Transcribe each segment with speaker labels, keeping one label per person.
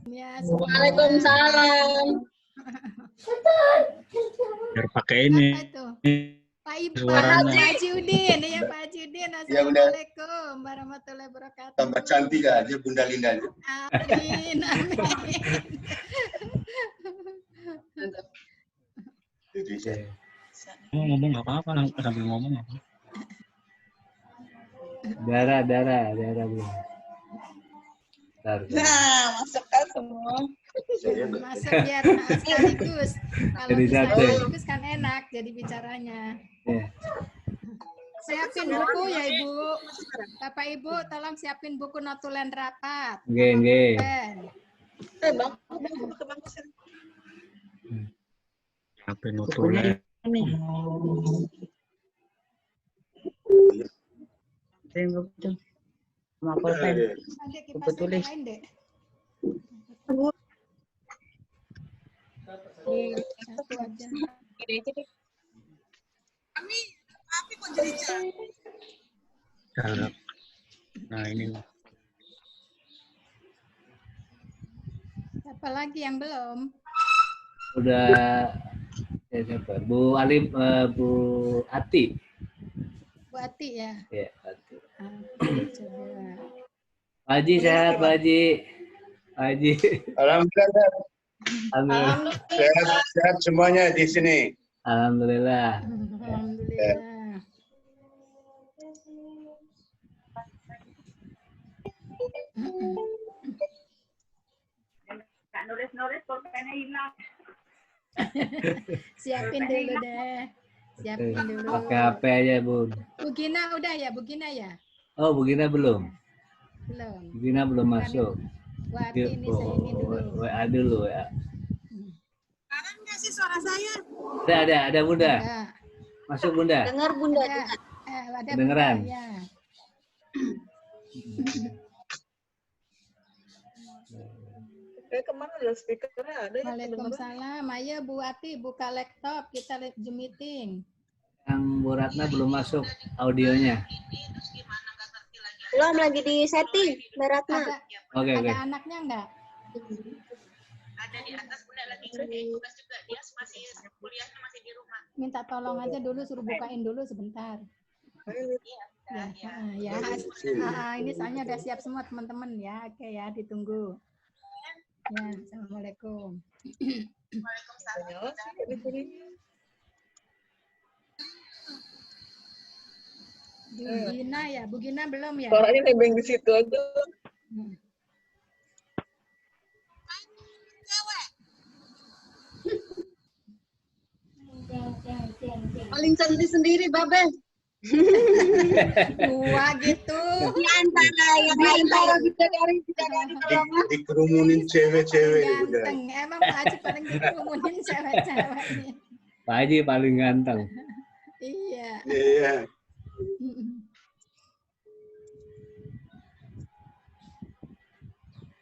Speaker 1: Ya,
Speaker 2: Waalaikumsalam.
Speaker 3: Biar pakai ini.
Speaker 1: Apa itu? Pak Iqbal,
Speaker 3: Suaranya.
Speaker 1: Pak Haji Udin. Ya, Pak Haji Udin. Assalamualaikum warahmatullahi wabarakatuh.
Speaker 4: Tambah cantik aja Bunda Linda.
Speaker 1: Amin, amin.
Speaker 3: Ngomong nggak apa-apa, sambil ngomong.
Speaker 5: Darah bu.
Speaker 2: Nah, masukkan semua.
Speaker 1: Masuk biar sekaligus. Kalau
Speaker 5: Jadi
Speaker 1: bisa
Speaker 5: satu.
Speaker 1: sekaligus kan enak jadi bicaranya.
Speaker 5: Ya.
Speaker 1: Siapin buku ya Ibu. Bapak Ibu tolong siapin buku notulen rapat.
Speaker 5: Nggih.
Speaker 1: Pen.
Speaker 2: Bang, ke bangku sini.
Speaker 3: HP notulen.
Speaker 6: Mau pulpen.
Speaker 1: Adek kipas
Speaker 6: tulis.
Speaker 1: lain deh. Satu aja.
Speaker 3: Cara. Nah ini.
Speaker 1: Siapa lagi yang belum?
Speaker 5: Udah ya, siapa? Bu Alim, Bu Ati.
Speaker 1: Bu Ati ya.
Speaker 5: Ya, Ati.
Speaker 1: Coba.
Speaker 5: Pak Haji sehat, Pak Haji. Pak Haji.
Speaker 4: Alhamdulillah
Speaker 5: Alhamdulillah.
Speaker 4: sehat semuanya di sini.
Speaker 5: Alhamdulillah.
Speaker 1: Alhamdulillah.
Speaker 6: Kak nulis-nulis pulpennya hilang.
Speaker 1: Siapin dulu deh. Siapin dulu.
Speaker 5: Pakai HP aja, Bu.
Speaker 1: Bu Gina udah ya, Bu Gina ya?
Speaker 5: Oh, Bu Gina belum.
Speaker 1: Belum.
Speaker 5: Bu Gina belum masuk.
Speaker 1: Bu Ati ini saya ini dulu.
Speaker 5: WA dulu ya.
Speaker 2: Sekarang nggak sih suara saya?
Speaker 5: Ada Bunda.
Speaker 1: Ada.
Speaker 5: Masuk Bunda.
Speaker 2: Dengar Bunda.
Speaker 1: Ada. Ada
Speaker 5: Kedengeran?
Speaker 1: Bunda, ya.
Speaker 2: Kemana ada speakernya? Ada yang kedengeran?
Speaker 1: Waalaikumsalam. Ayo Bu Ati buka laptop, kita Zoom meeting.
Speaker 5: Yang Bu Ratna belum masuk audionya.
Speaker 2: Belum lagi di setting, Mbak Ratna.
Speaker 1: Ada,
Speaker 5: Oke.
Speaker 1: ada anaknya enggak?
Speaker 6: Ada di atas Bunda lagi ngerjain tugas juga. Dia masih kuliahnya masih di rumah.
Speaker 1: Minta tolong aja dulu, suruh bukain dulu sebentar. Ya, ini soalnya udah siap semua teman-teman ya. Oke ya, ditunggu. Ya, assalamualaikum.
Speaker 2: Nyala sih di sini.
Speaker 1: Bu Gina ya, Bu Gina belum ya?
Speaker 2: Suaranya nebeng di situ aja. Paling cantik sendiri, Babe.
Speaker 1: Dua gitu.
Speaker 2: Di antara yang lain kalau bidadari
Speaker 4: Dikerumunin cewek-cewek nih, Bunda.
Speaker 1: Ganteng. Emang Pak Haji paling dikerumunin cewek-cewek nih.
Speaker 5: Pak Haji paling ganteng.
Speaker 1: Iya.
Speaker 4: Iya.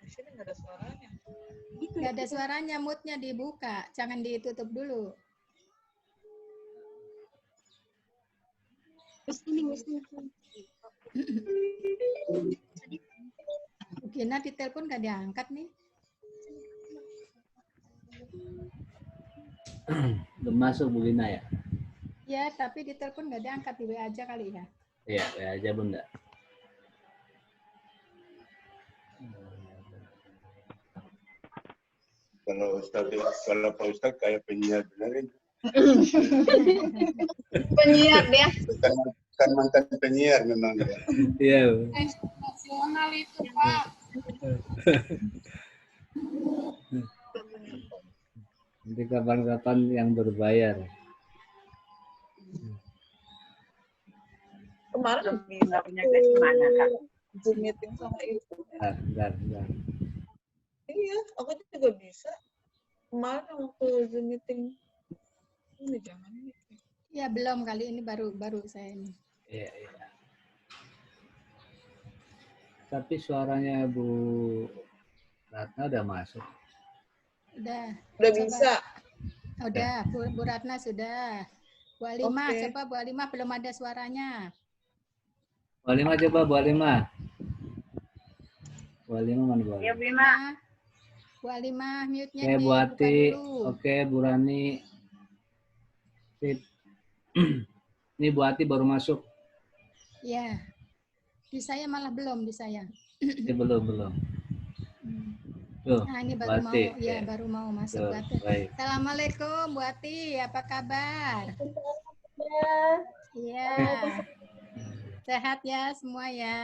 Speaker 2: Di sini nggak ada suaranya.
Speaker 1: Gak ada suaranya, moodnya dibuka. Jangan ditutup dulu. Bu Gina ditelepon gak diangkat nih.
Speaker 5: Belum masuk Bu Gina ya?
Speaker 1: Ya, tapi ditelepon gak diangkat, di WA aja kali ya.
Speaker 5: Iya, WA aja Bunda.
Speaker 4: Kalau Pak Ustadz kayak penyiar benerin.
Speaker 2: Penyiar dia.
Speaker 4: Kan mantan penyiar memang.
Speaker 5: Iya.
Speaker 2: Nasional itu, Pak.
Speaker 5: Nanti kapan-kapan yang berbayar.
Speaker 2: Kemarin
Speaker 6: Nggak punya tes mana, Kak?
Speaker 2: Zoom meeting sama itu.
Speaker 5: Bentar.
Speaker 2: Iya, aku juga bisa. Kemarin waktu Zoom meeting.
Speaker 1: Ya belum, kali ini baru saya ini.
Speaker 5: Iya, iya. Tapi suaranya Bu Ratna udah masuk.
Speaker 1: Udah.
Speaker 7: Udah
Speaker 1: Coba.
Speaker 7: bisa.
Speaker 1: Udah, Bu Ratna sudah. Bu Alimah,
Speaker 7: Oke.
Speaker 1: coba Bu Alimah belum ada suaranya.
Speaker 5: Bu Alimah coba, Bu Alimah. Bu Alimah mana Bu
Speaker 6: Ya,
Speaker 5: Alimah?
Speaker 6: Bima.
Speaker 1: Bu Alimah, mute-nya
Speaker 5: Oke, Bu
Speaker 1: dibuka
Speaker 5: Ati.
Speaker 1: dulu.
Speaker 5: Oke, Bu Rani. Sip. Ini Bu Ati baru masuk.
Speaker 1: Ya. Di saya malah belum, di saya.
Speaker 5: Belum. Tuh,
Speaker 1: Nah, ini
Speaker 5: Bu
Speaker 1: baru mau,
Speaker 5: Ati.
Speaker 1: ya baru mau masuk
Speaker 5: Tuh,
Speaker 1: Bu Ati.
Speaker 5: baik.
Speaker 1: Assalamualaikum Bu Ati, apa kabar? Iya. Sehat ya semua ya.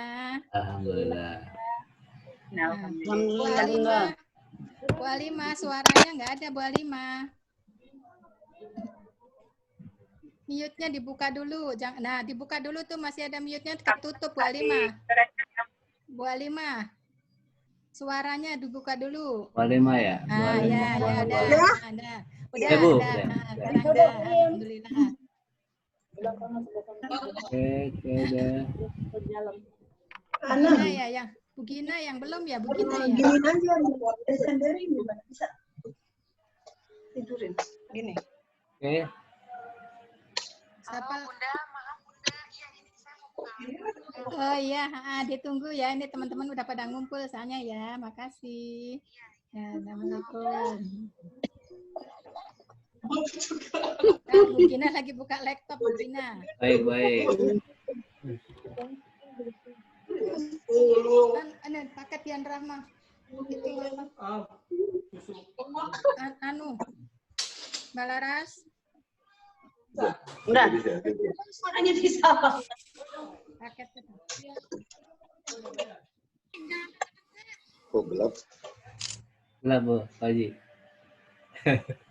Speaker 5: Alhamdulillah.
Speaker 1: Nah, Bu
Speaker 2: Alhamdulillah, Bunda.
Speaker 1: Alimah, Bu Alimah, suaranya nggak ada Bu Alimah. Mute-nya dibuka dulu. Nah, dibuka dulu tuh, masih ada mute-nya ketutup Bu Alimah. Bu Alimah, suaranya dibuka dulu.
Speaker 5: Bu Alimah ya? Bu
Speaker 1: Ah,
Speaker 5: Alimah,
Speaker 1: ya,
Speaker 5: Bu
Speaker 1: ya,
Speaker 5: Alimah.
Speaker 1: ada. Udah,
Speaker 5: Ya, Bu.
Speaker 1: ada.
Speaker 5: Udah.
Speaker 1: Nah, sekarang udah. Alhamdulillah.
Speaker 5: Oke, udah.
Speaker 1: Bugina ya, yang Bugina yang belum ya, Bugina ya.
Speaker 7: Gini aja, sendiri bisa. Tidurin. Gini.
Speaker 5: Oke.
Speaker 1: Siapa?
Speaker 6: Bunda, maaf Bunda. Iya, ini saya mau buka.
Speaker 1: Oh iya, ditunggu ya. Ini teman-teman udah pada ngumpul soalnya ya. Makasih. Ya, assalamualaikum. Nah, Bu Gina lagi buka laptop, Bu Gina.
Speaker 5: Baik.
Speaker 1: Paket Dian Rahma. Itu apa? Anu. Balaras.
Speaker 2: Udah.
Speaker 7: Suaranya bisa.
Speaker 1: Paket itu.
Speaker 4: Kok gelap?
Speaker 5: Lah, Bu, Pak Haji.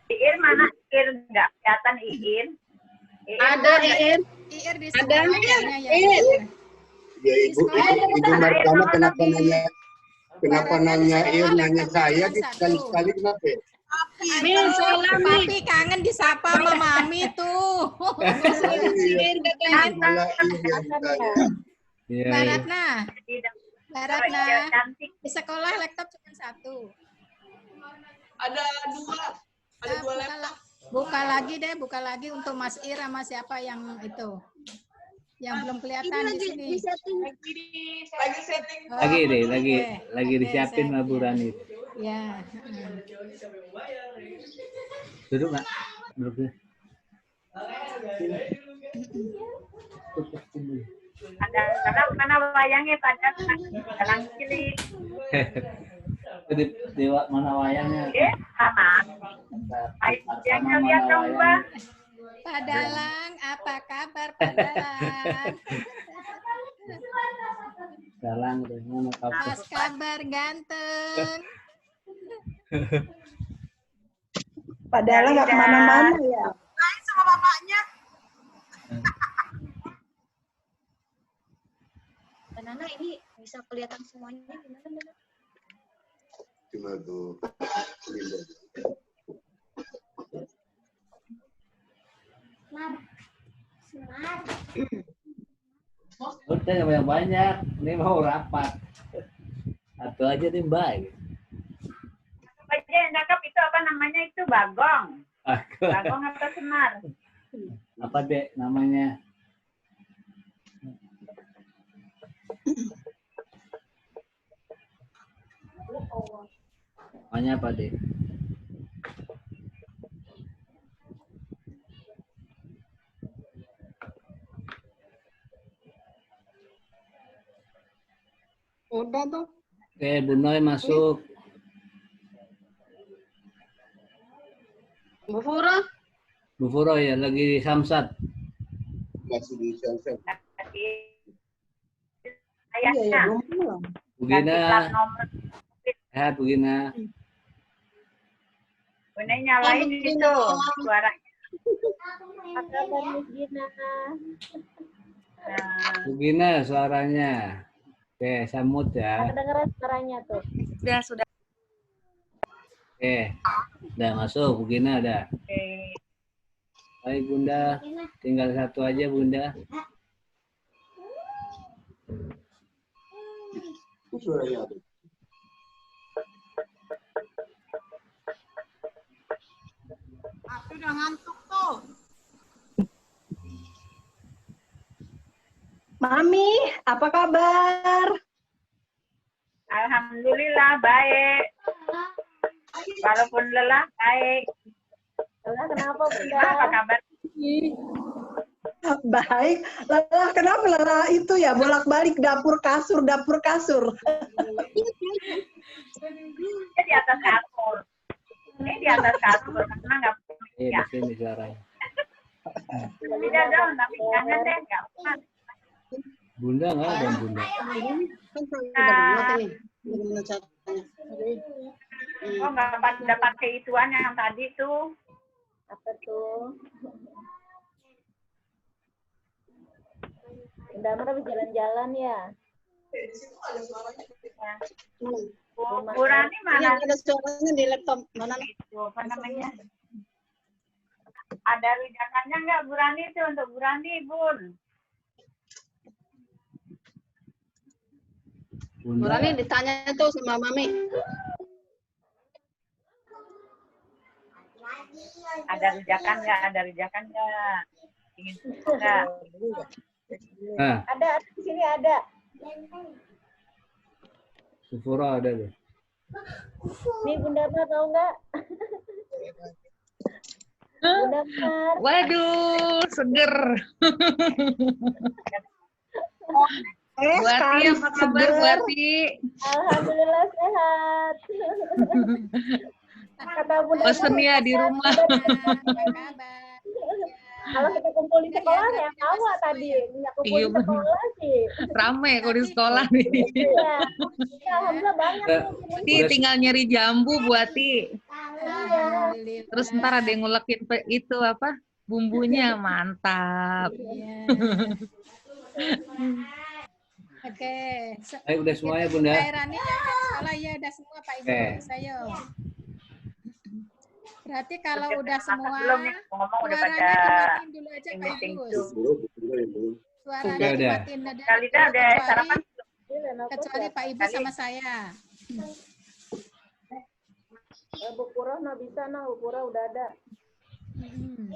Speaker 6: Iin mana? Iin nggak kelihatan Iin.
Speaker 2: Ada, Ir.
Speaker 1: Ir di
Speaker 2: Ada.
Speaker 1: sekolah kayaknya ya.
Speaker 4: Ya Ibu Martana kenapa nanya Ir nanya saya sekali-sekali kenapa? Ya?
Speaker 1: Papi kangen disapa sama Mami tuh.
Speaker 4: Iya, malah Ir yang ditanya.
Speaker 5: Iya,
Speaker 1: Mbak
Speaker 5: iya.
Speaker 1: Ratna. Mbak Ratna.
Speaker 6: Cantik.
Speaker 1: Di sekolah laptop cuma satu.
Speaker 7: Ada dua. Ada dua laptop.
Speaker 1: Buka lagi untuk Mas Ir sama siapa yang itu. Yang belum kelihatan di sini.
Speaker 7: Lagi setting.
Speaker 1: Oh,
Speaker 5: Lagi deh,
Speaker 1: oke.
Speaker 5: lagi
Speaker 1: Oke,
Speaker 5: disiapin
Speaker 1: set,
Speaker 5: sama Bu
Speaker 1: ya.
Speaker 5: Rani.
Speaker 1: Ya.
Speaker 5: Duduk nggak? Duduk deh.
Speaker 6: Ada mana wayangnya pada dalam cilik.
Speaker 5: Dewa mana wayangnya?
Speaker 6: Sama. Ayahnya lihat dong, Mbak.
Speaker 1: Pak Dalang, apa kabar Pak Dalang?
Speaker 5: Dalang deh, mana kabar?
Speaker 1: Mas kabar ganteng.
Speaker 7: Padahal nggak kemana-mana ya.
Speaker 6: Sama bapaknya.
Speaker 2: Nana ini bisa kelihatan semuanya gimana, Nana?
Speaker 4: Cuma tuh.
Speaker 5: Udah yang banyak, ini mau rapat. Satu aja nih Mbak.
Speaker 6: Aja yang cakep itu apa namanya itu Bagong. Bagong atau Semar?
Speaker 5: Apa dek namanya? Namanya apa dek?
Speaker 2: Udah tuh.
Speaker 5: Oke, Bu Noy masuk.
Speaker 2: Bu Fura.
Speaker 5: Bu Furo ya lagi di Samsat.
Speaker 4: Masih di Samsat.
Speaker 7: Iya, ya,
Speaker 6: Ayahnya.
Speaker 7: belum pulang.
Speaker 5: Bu
Speaker 6: Ganti
Speaker 5: Gina,
Speaker 6: plat nomor.
Speaker 5: sehat Bu Gina.
Speaker 6: Bunda nyalain itu suaranya.
Speaker 2: Apa kabar Miss Gina?
Speaker 6: Nah,
Speaker 5: Bu Gina suaranya. Oke, samut ya.
Speaker 2: Kedengeran suaranya tuh.
Speaker 6: sudah.
Speaker 5: Oke, udah masuk Bu Gina ada.
Speaker 6: Oke.
Speaker 5: Baik Bunda, tinggal satu aja Bunda.
Speaker 4: Itu suaranya apa?
Speaker 7: Aku udah ngantuk tuh.
Speaker 8: Mami, apa kabar?
Speaker 6: Alhamdulillah baik. Walaupun lelah baik.
Speaker 2: Lelah kenapa, Bunda?
Speaker 6: Apa kabar?
Speaker 8: Baik. Lelah, kenapa lelah itu ya? Bolak-balik dapur kasur.
Speaker 6: Dia di atas kasur. Ini di atas kasur karena nggak
Speaker 5: Iya, di sini suaranya.
Speaker 6: tidak dong, tapi jangan deh, nggak usah.
Speaker 5: Bunda nggak ada Bunda.
Speaker 6: Oh nggak dapat keituan yang tadi tuh.
Speaker 2: Apa tuh? Bunda Amar berjalan-jalan ya?
Speaker 7: Di situ ada suaranya.
Speaker 6: Bu Rani mana?
Speaker 2: Ada suaranya di laptop. Mana?
Speaker 6: Itu apa namanya? Ada rujakannya nggak Bu Rani itu untuk Bu Rani, Bun?
Speaker 5: Bunda.
Speaker 2: Burani ditanya tuh sama Mami.
Speaker 6: Ada rujakan nggak? Ada rujakan nggak? Ingin nggak?
Speaker 5: Nah,
Speaker 2: Ada di sini ada.
Speaker 5: Sufura ada deh.
Speaker 2: Nih Bunda Amar tahu nggak? Bunda Amar.
Speaker 9: Waduh, seger. Buati, apa kabar Buati?
Speaker 2: Alhamdulillah sehat. Kata Bunda
Speaker 9: Pesen ya di rumah.
Speaker 1: Apa kabar?
Speaker 2: kalau kita kumpul di sekolah ya tawa tadi. Nggak kumpul
Speaker 9: Iya,
Speaker 2: di sekolah sih.
Speaker 9: Rame kalau di sekolah nih.
Speaker 2: Iya. Ya, alhamdulillah banyak nih.
Speaker 9: Buati tinggal nyari jambu Buati.
Speaker 1: Alhamdulillah.
Speaker 9: Terus ntar ada yang ngulekin itu apa? Bumbunya mantap.
Speaker 1: Iya. Oke.
Speaker 5: Baik, udah semuanya Bunda.
Speaker 1: Pak Rani yang dari sekolah ya udah semua Pak Ibu.
Speaker 5: Oke.
Speaker 1: Saya. Berarti kalau udah semua
Speaker 6: Belum nih, ngomong udah
Speaker 1: suaranya
Speaker 6: pada
Speaker 1: dimatiin dulu aja Pak
Speaker 6: meeting
Speaker 1: Ibu.
Speaker 6: tuh.
Speaker 4: Belum.
Speaker 1: Suaranya
Speaker 5: Udah.
Speaker 1: dimatiin aja.
Speaker 6: Kalida udah sarapan?
Speaker 1: Kecuali Pak Ibu sama saya.
Speaker 2: Bu Pura nah bisa nah, Bu Pura udah ada.
Speaker 1: Mm-mm.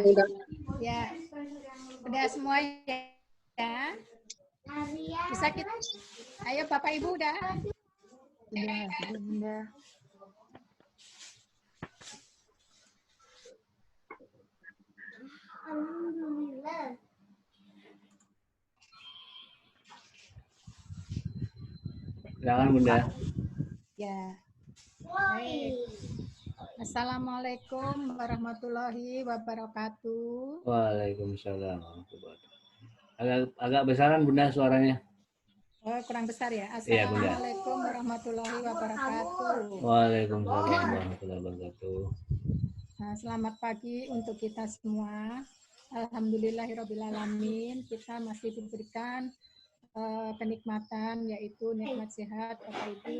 Speaker 1: Udah. Ya. Udah semua ya. Bisa kita. Ayo Bapak Ibu udah.
Speaker 9: Udah.
Speaker 5: Silakan Bunda.
Speaker 1: Ya. Baik. Assalamualaikum warahmatullahi wabarakatuh.
Speaker 5: Waalaikumsalam. Agak besaran Bunda suaranya.
Speaker 1: Oh, kurang besar ya.
Speaker 5: Iya, Bunda.
Speaker 1: Assalamualaikum warahmatullahi wabarakatuh.
Speaker 5: Waalaikumsalam warahmatullahi wabarakatuh.
Speaker 1: Nah, selamat pagi untuk kita semua. Alhamdulillahirrabbilalamin. Kita masih diberikan kenikmatan yaitu nikmat sehat Bapak Ibu,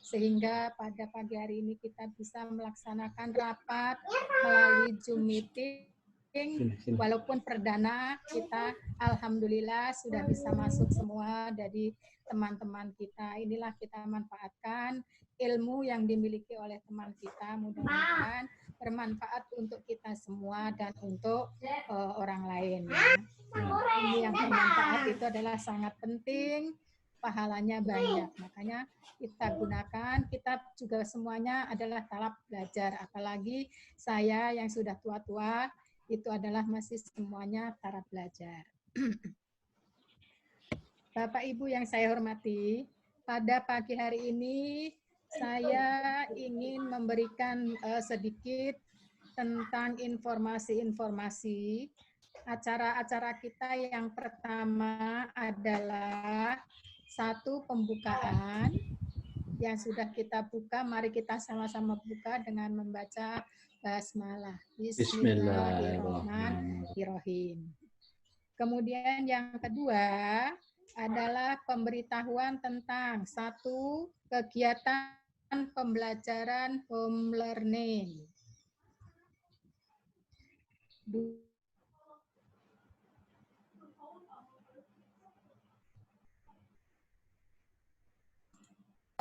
Speaker 1: sehingga pada pagi hari ini kita bisa melaksanakan rapat melalui Zoom meeting. Walaupun perdana, kita alhamdulillah sudah bisa masuk semua dari teman-teman kita. Inilah kita manfaatkan ilmu yang dimiliki oleh teman kita, mudah-mudahan bermanfaat untuk kita semua dan untuk orang lain. Ya. Ini yang bermanfaat itu adalah sangat penting, pahalanya banyak. Makanya kita gunakan, kita juga semuanya adalah tahap belajar. Apalagi saya yang sudah tua-tua, itu adalah masih semuanya taraf belajar. Bapak Ibu yang saya hormati, pada pagi hari ini saya ingin memberikan sedikit tentang informasi-informasi acara-acara kita. Yang pertama adalah satu pembukaan, Yang sudah kita buka, mari kita sama-sama buka dengan membaca basmalah. Bismillahirrahmanirrahim. Kemudian yang kedua adalah pemberitahuan tentang satu kegiatan pembelajaran home learning.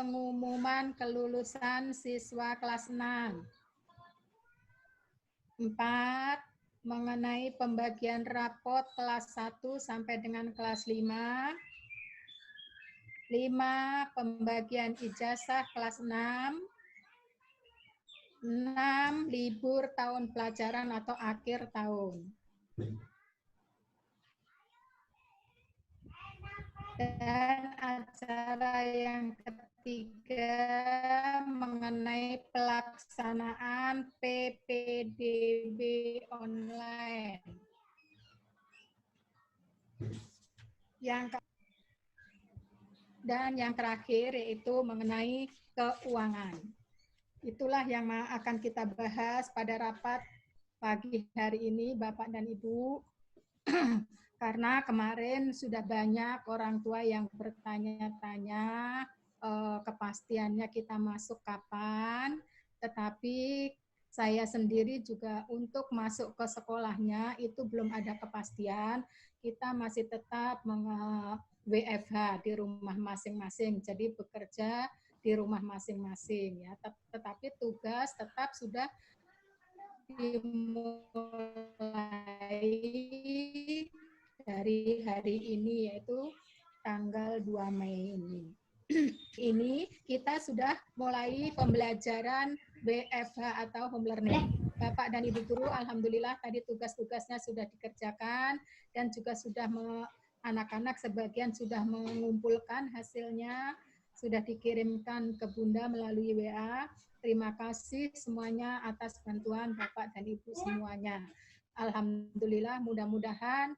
Speaker 1: Pengumuman kelulusan siswa kelas 6. 4. Mengenai pembagian rapot kelas 1 sampai dengan kelas 5. 5. Pembagian ijazah kelas 6. 6. Libur tahun pelajaran atau akhir tahun. Dan acara yang ketiga mengenai pelaksanaan PPDB online. Dan yang terakhir yaitu mengenai keuangan. Itulah yang akan kita bahas pada rapat pagi hari ini, Bapak dan Ibu. Karena kemarin sudah banyak orang tua yang bertanya-tanya kepastiannya kita masuk kapan, tetapi saya sendiri juga untuk masuk ke sekolahnya itu belum ada kepastian. Kita masih tetap WFH di rumah masing-masing, jadi bekerja di rumah masing-masing ya. Tetapi tugas tetap sudah dimulai dari hari ini, yaitu tanggal 2 Mei ini. Ini kita sudah mulai pembelajaran WFH atau home learning. Bapak dan Ibu guru, alhamdulillah tadi tugas-tugasnya sudah dikerjakan dan juga sudah anak-anak sebagian sudah mengumpulkan hasilnya, sudah dikirimkan ke Bunda melalui WA. Terima kasih semuanya atas bantuan Bapak dan Ibu semuanya. Alhamdulillah, mudah-mudahan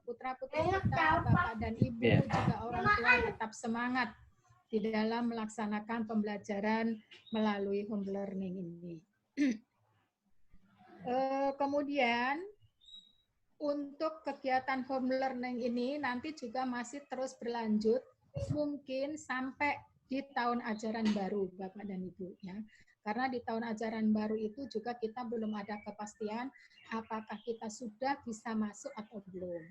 Speaker 1: putra-putri kita, Bapak dan Ibu, juga orang tua tetap semangat di dalam melaksanakan pembelajaran melalui home learning ini. Kemudian, untuk kegiatan home learning ini nanti juga masih terus berlanjut, mungkin sampai di tahun ajaran baru, Bapak dan Ibu. Ya. Karena di tahun ajaran baru itu juga kita belum ada kepastian apakah kita sudah bisa masuk atau belum.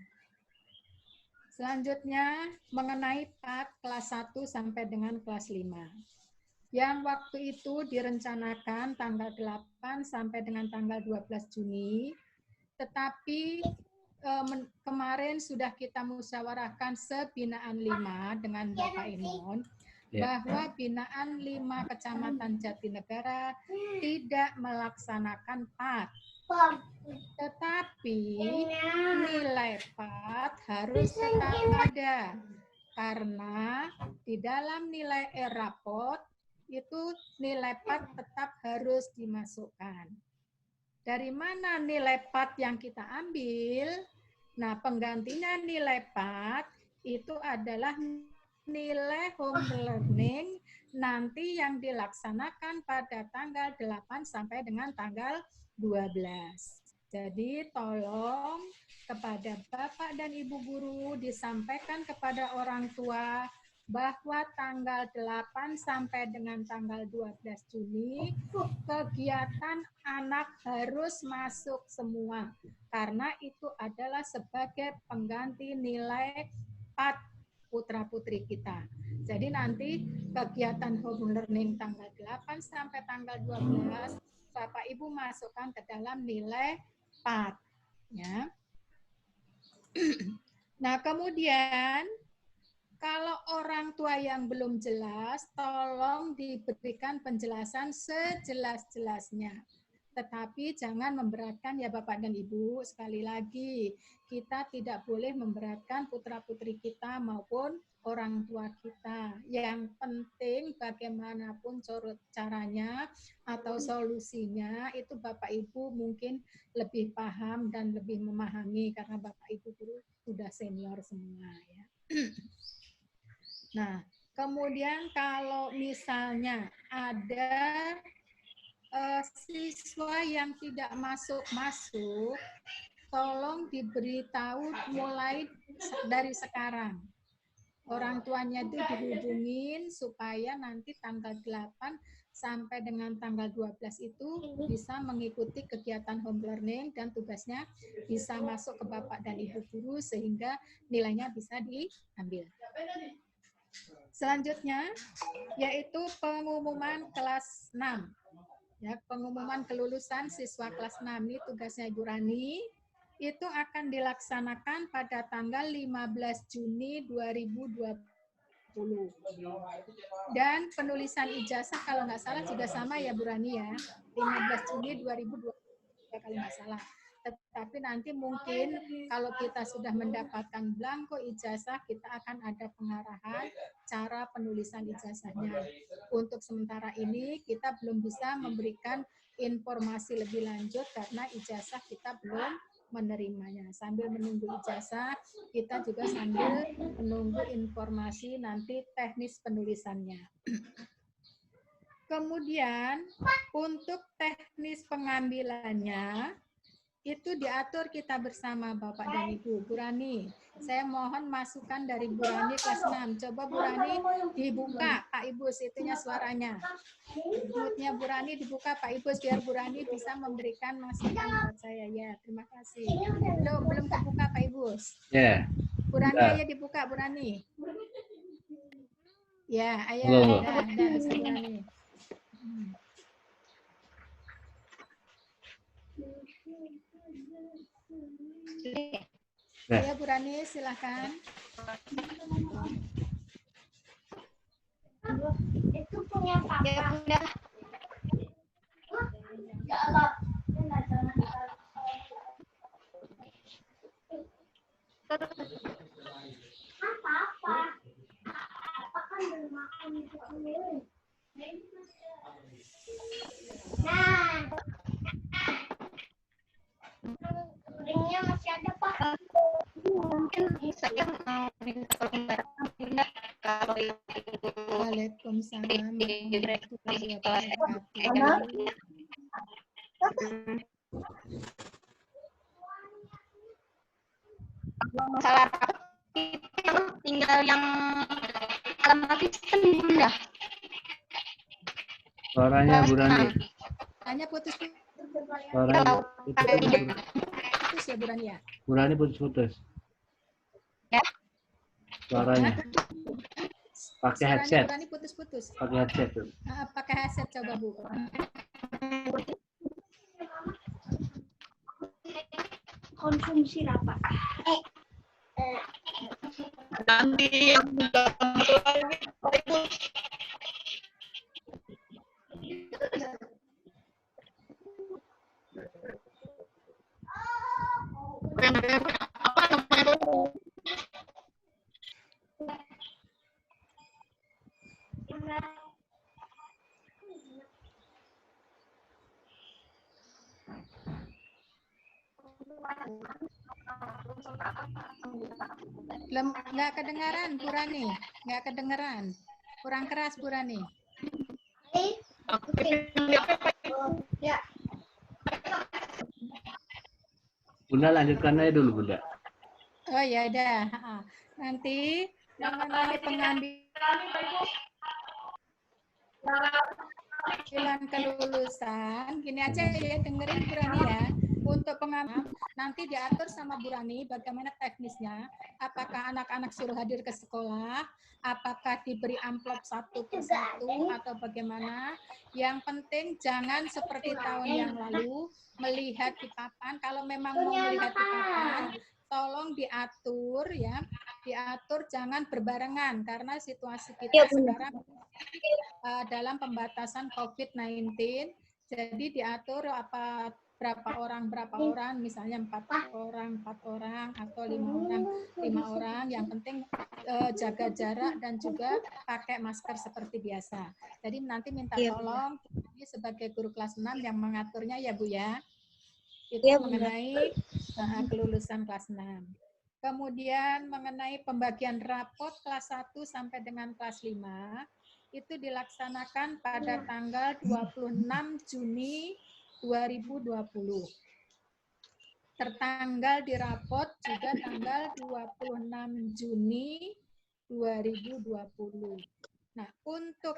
Speaker 1: Selanjutnya, mengenai PAT kelas 1 sampai dengan kelas 5. Yang waktu itu direncanakan tanggal 8 sampai dengan tanggal 12 Juni, tetapi kemarin sudah kita musyawarahkan sebinaan 5 dengan Bapak Imon, bahwa binaan 5 Kecamatan Jatinegara tidak melaksanakan PAT. Tetapi nilai PAT harus tetap ada. Karena di dalam nilai rapot itu nilai PAT tetap harus dimasukkan. Dari mana nilai PAT yang kita ambil? Nah, penggantinya nilai PAT itu adalah nilai home learning nanti yang dilaksanakan pada tanggal 8 sampai dengan tanggal 12. Jadi tolong kepada Bapak dan Ibu guru disampaikan kepada orang tua bahwa tanggal 8 sampai dengan tanggal 12 Juni kegiatan anak harus masuk semua karena itu adalah sebagai pengganti nilai PAT putra-putri kita. Jadi nanti kegiatan home learning tanggal 8 sampai tanggal 12 Bapak Ibu masukkan ke dalam nilai PAT. Ya. Nah, kemudian kalau orang tua yang belum jelas, tolong diberikan penjelasan sejelas-jelasnya. Tetapi jangan memberatkan ya Bapak dan Ibu. Sekali lagi, kita tidak boleh memberatkan putra-putri kita maupun orang tua kita. Yang penting bagaimanapun caranya atau solusinya, itu Bapak Ibu mungkin lebih paham dan lebih memahami karena Bapak Ibu guru sudah senior semua ya. Nah, Kemudian kalau misalnya ada siswa yang tidak masuk-masuk, tolong diberitahu mulai dari sekarang. Orang tuanya itu dihubungin supaya nanti tanggal 8 sampai dengan tanggal 12 itu bisa mengikuti kegiatan home learning dan tugasnya bisa masuk ke Bapak dan Ibu guru sehingga nilainya bisa diambil. Selanjutnya yaitu pengumuman kelas 6. Ya, pengumuman kelulusan siswa kelas 6 ini tugasnya Ibu Rani itu akan dilaksanakan pada tanggal 15 Juni 2020. Dan penulisan ijazah kalau nggak salah juga sama ya Bu Rani ya, 15 Juni 2020 kalau nggak salah. Tetapi nanti mungkin kalau kita sudah mendapatkan blanko ijazah, kita akan ada pengarahan cara penulisan ijazahnya. Untuk sementara ini kita belum bisa memberikan informasi lebih lanjut karena ijazah kita belum menerimanya. Sambil menunggu ijazah, kita juga sambil menunggu informasi nanti teknis penulisannya. Kemudian untuk teknis pengambilannya itu diatur kita bersama Bapak dan Ibu. Bu Rani, saya mohon masukan dari Bu Rani kelas 6. Coba Bu Rani dibuka, Pak Ibu, itunya suaranya. Mute-nya Bu Rani dibuka, Pak Ibu, biar Bu Rani bisa memberikan masukan buat saya. Ya, terima kasih. Belum kebuka Pak Ibu.
Speaker 5: Ya.
Speaker 1: Bu Rani, ayo dibuka Bu Rani. Ya, ayo. Ada bisa Bu Rani. Ya, Bu Rani, silakan.
Speaker 10: Itu punya papa. Ya, udah. Ya Allah. Apa? Apa kan belum makan itu sendiri. Nah. Ringnya masih ada, Pak. Mungkin saya mau minta kalau yang
Speaker 1: Waalaikumsalam warahmatullahi wabarakatuh.
Speaker 10: Masalah itu tinggal yang alamat sistem bunda.
Speaker 5: Suaranya Bu Rani.
Speaker 1: Hanya putus.
Speaker 5: Suaranya
Speaker 1: Putus ya Bu Rani ya?
Speaker 5: Bu Rani putus-putus.
Speaker 10: Ya.
Speaker 5: Suaranya. Pakai headset.
Speaker 1: Bu Rani putus-putus.
Speaker 5: Pakai headset tuh.
Speaker 1: Pakai headset coba Bu.
Speaker 10: Konsumsi apa?
Speaker 6: Nanti yang
Speaker 1: Nggak kedengaran Bu Rani, nggak kedengaran. Kurang keras Bu Rani.
Speaker 10: Ya.
Speaker 5: Bunda lanjutkan aja dulu Bunda.
Speaker 1: Oh ya udah. Nanti mengenai pengambilan kelulusan, gini aja ya, dengerin Bu Rani ya. Untuk pengambilan nanti diatur sama Bu Rani bagaimana teknisnya. Apakah anak-anak suruh hadir ke sekolah, apakah diberi amplop satu persatu atau bagaimana. Yang penting jangan seperti tahun yang lalu melihat di papan. Kalau memang mau melihat di papan, tolong diatur ya, diatur jangan berbarengan karena situasi kita sekarang dalam pembatasan COVID-19. Jadi diatur berapa orang, misalnya 4 orang atau 5 orang. Yang penting jaga jarak dan juga pakai masker seperti biasa. Jadi nanti minta tolong ini sebagai guru kelas 6 yang mengaturnya ya Bu ya. Itu mengenai kelulusan kelas 6. Kemudian mengenai pembagian rapot kelas 1 sampai dengan kelas 5, itu dilaksanakan pada tanggal 26 Juni 2020. Tertanggal di rapot juga tanggal 26 Juni 2020. Nah, untuk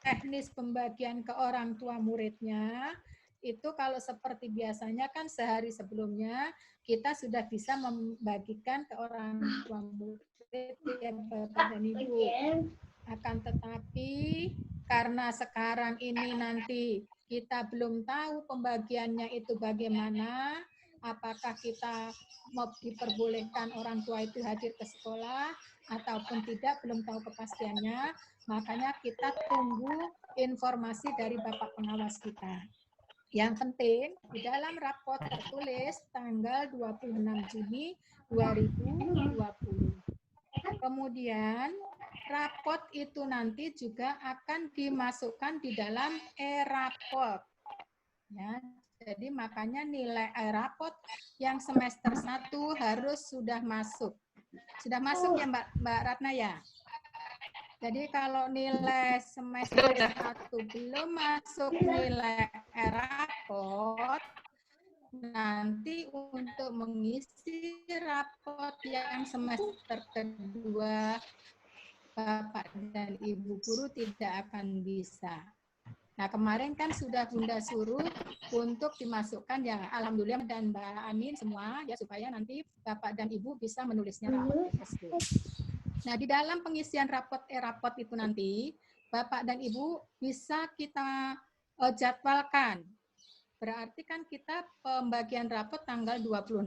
Speaker 1: teknis pembagian ke orang tua muridnya, itu kalau seperti biasanya kan sehari sebelumnya kita sudah bisa membagikan ke orang tua murid ya Bapak dan Ibu. Akan tetapi karena sekarang ini nanti kita belum tahu pembagiannya itu bagaimana, apakah kita mau diperbolehkan orang tua itu hadir ke sekolah ataupun tidak, belum tahu kepastiannya, makanya kita tunggu informasi dari Bapak pengawas kita. Yang penting, di dalam rapot tertulis tanggal 26 Juni 2020. Kemudian, rapot itu nanti juga akan dimasukkan di dalam e-rapot. Ya, jadi makanya nilai rapot yang semester 1 harus sudah masuk. Sudah masuk ya Mbak Ratna ya? Jadi kalau nilai semester 1 belum masuk nilai rapot, nanti untuk mengisi rapot yang semester kedua, Bapak dan Ibu guru tidak akan bisa. Nah, kemarin kan sudah Bunda suruh untuk dimasukkan ya, alhamdulillah dan Mbak Amin semua ya, supaya nanti Bapak dan Ibu bisa menulisnya rapot tersebut. Nah, di dalam pengisian rapot rapot itu nanti Bapak dan Ibu bisa kita jadwalkan. Berarti kan kita pembagian rapot tanggal 26.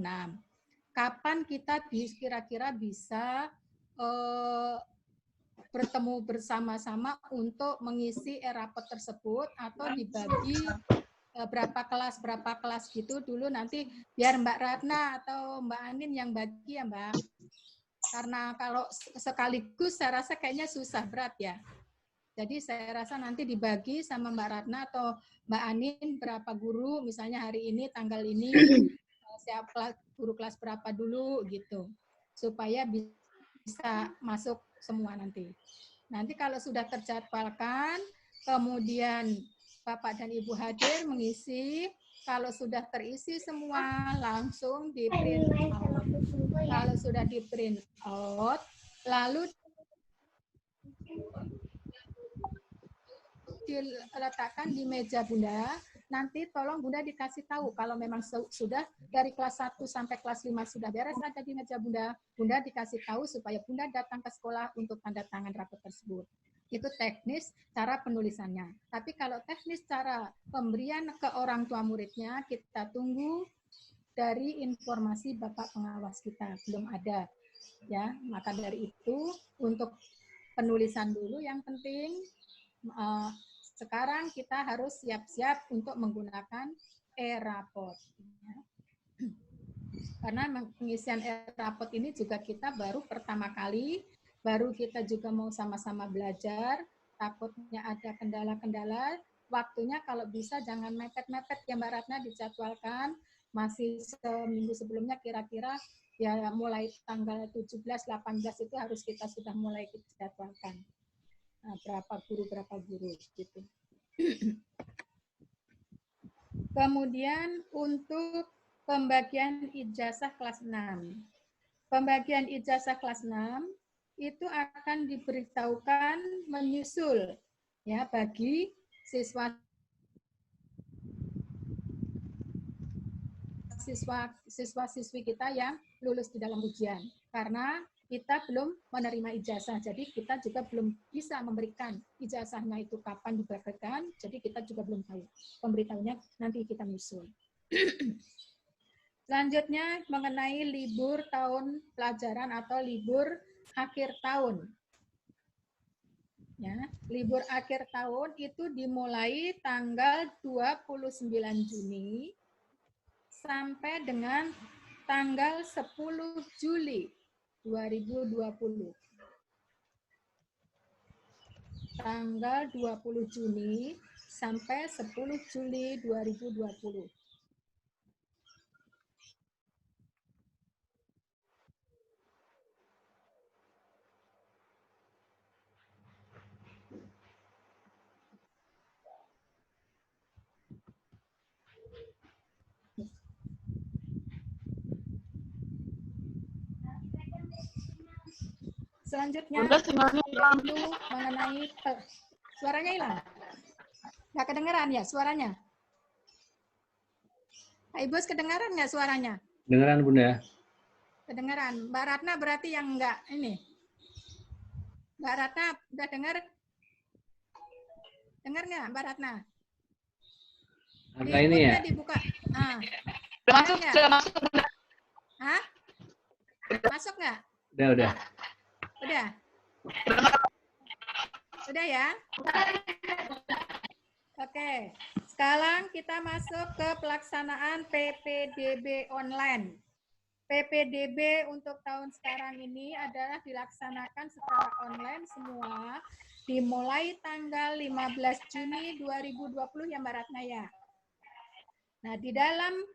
Speaker 1: Kapan kita kira-kira bisa bertemu bersama-sama untuk mengisi rapot tersebut atau dibagi berapa kelas gitu dulu, nanti biar Mbak Ratna atau Mbak Anin yang bagi ya Mbak. Karena kalau sekaligus saya rasa kayaknya susah, berat ya. Jadi saya rasa nanti dibagi sama Mbak Ratna atau Mbak Anin berapa guru, misalnya hari ini tanggal ini siapa guru kelas berapa dulu gitu. Supaya bisa masuk semua nanti. Nanti kalau sudah terjadwalkan, kemudian Bapak dan Ibu hadir mengisi, kalau sudah terisi semua langsung di print out. Kalau sudah di print out, lalu diletakkan di meja Bunda. Nanti tolong Bunda dikasih tahu kalau memang sudah dari kelas 1 sampai kelas 5 sudah beres ada di meja Bunda. Bunda dikasih tahu supaya Bunda datang ke sekolah untuk tanda tangan rapot tersebut. Itu teknis cara penulisannya. Tapi kalau teknis cara pemberian ke orang tua muridnya, kita tunggu dari informasi Bapak pengawas kita. Belum ada. Ya, maka dari itu untuk penulisan dulu yang penting. Sekarang kita harus siap-siap untuk menggunakan e-rapot. Karena pengisian e-rapot ini juga kita baru pertama kali, baru kita juga mau sama-sama belajar, takutnya ada kendala-kendala, waktunya kalau bisa jangan mepet-mepet ya Mbak Ratna, dijadwalkan, masih seminggu sebelumnya kira-kira ya mulai tanggal 17-18 itu harus kita sudah mulai dijadwalkan. Nah, berapa guru gitu. Kemudian untuk pembagian ijazah kelas 6. Pembagian ijazah kelas 6 itu akan diberitahukan menyusul ya bagi siswa-siswi kita yang lulus di dalam ujian. Karena kita belum menerima ijazah, jadi kita juga belum bisa memberikan ijazahnya itu kapan diberikan, jadi kita juga belum tahu. Pemberitahunya nanti kita nyusul. Selanjutnya mengenai libur tahun pelajaran atau libur akhir tahun. Ya, libur akhir tahun itu dimulai tanggal 29 Juni sampai dengan tanggal 10 Juli 2020. Tanggal 20 Juni sampai 10 Juli 2020. Selanjutnya
Speaker 6: Bunda sinyalnya hilang.
Speaker 1: yaitu mengenai suaranya hilang. Nggak kedengeran ya suaranya? Pak Ibus kedengaran nggak suaranya?
Speaker 5: Dengeran Bunda.
Speaker 1: Kedengaran. Mbak Ratna berarti yang enggak ini. Mbak Ratna udah dengar? Dengar nggak Mbak Ratna?
Speaker 5: Agak ini ya.
Speaker 1: Dibuka. Ah.
Speaker 6: Udah masuk,
Speaker 1: nggak?
Speaker 6: sudah masuk. Bunda.
Speaker 1: Hah? Masuk nggak?
Speaker 5: Udah.
Speaker 1: Udah? Udah ya? Oke. Sekarang kita masuk ke pelaksanaan PPDB online. PPDB untuk tahun sekarang ini adalah dilaksanakan secara online semua dimulai tanggal 15 Juni 2020 ya Mbak Ratna ya. Nah, di dalam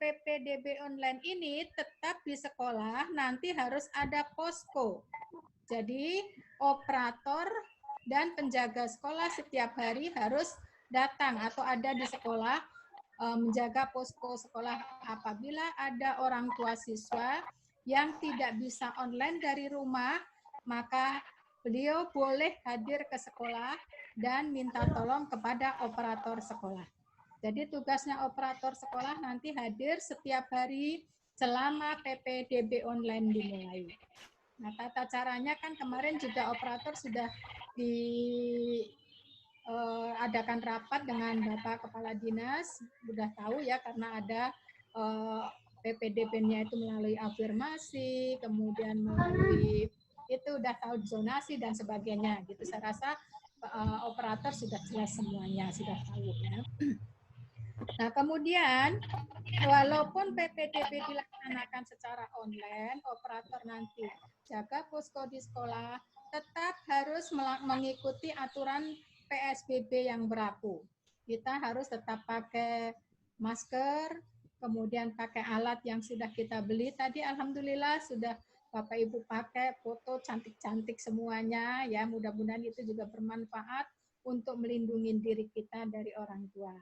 Speaker 1: PPDB online ini tetap di sekolah nanti harus ada posko. Jadi operator dan penjaga sekolah setiap hari harus datang atau ada di sekolah menjaga posko sekolah. Apabila ada orang tua siswa yang tidak bisa online dari rumah, maka beliau boleh hadir ke sekolah dan minta tolong kepada operator sekolah. Jadi tugasnya operator sekolah nanti hadir setiap hari selama PPDB online dimulai. Nah, tata caranya kan kemarin juga operator sudah adakan rapat dengan Bapak Kepala Dinas, sudah tahu ya karena ada PPDB-nya itu melalui afirmasi, kemudian melalui itu udah tahu zonasi dan sebagainya gitu. Saya rasa operator sudah jelas semuanya, sudah tahu ya. Nah, kemudian walaupun PPDB dilaksanakan secara online, operator nanti jaga posko di sekolah tetap harus mengikuti aturan PSBB yang berlaku. Kita harus tetap pakai masker, kemudian pakai alat yang sudah kita beli tadi. Alhamdulillah sudah Bapak Ibu pakai, foto cantik-cantik semuanya ya. Mudah-mudahan itu juga bermanfaat untuk melindungi diri kita dari orang tua.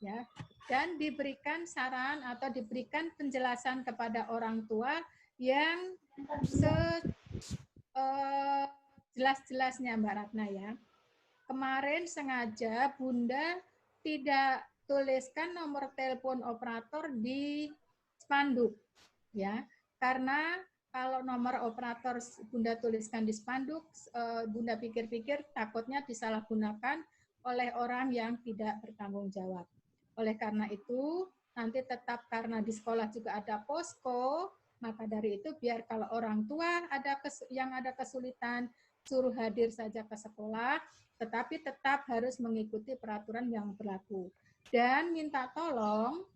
Speaker 1: Ya, dan diberikan saran atau diberikan penjelasan kepada orang tua yang jelas-jelasnya Mbak Ratna ya. Kemarin sengaja Bunda tidak tuliskan nomor telepon operator di spanduk ya, karena kalau nomor operator Bunda tuliskan di spanduk, Bunda pikir-pikir takutnya disalahgunakan oleh orang yang tidak bertanggung jawab. Oleh karena itu, nanti tetap karena di sekolah juga ada posko, maka dari itu biar kalau orang tua yang ada kesulitan, suruh hadir saja ke sekolah, tetapi tetap harus mengikuti peraturan yang berlaku. Dan minta tolong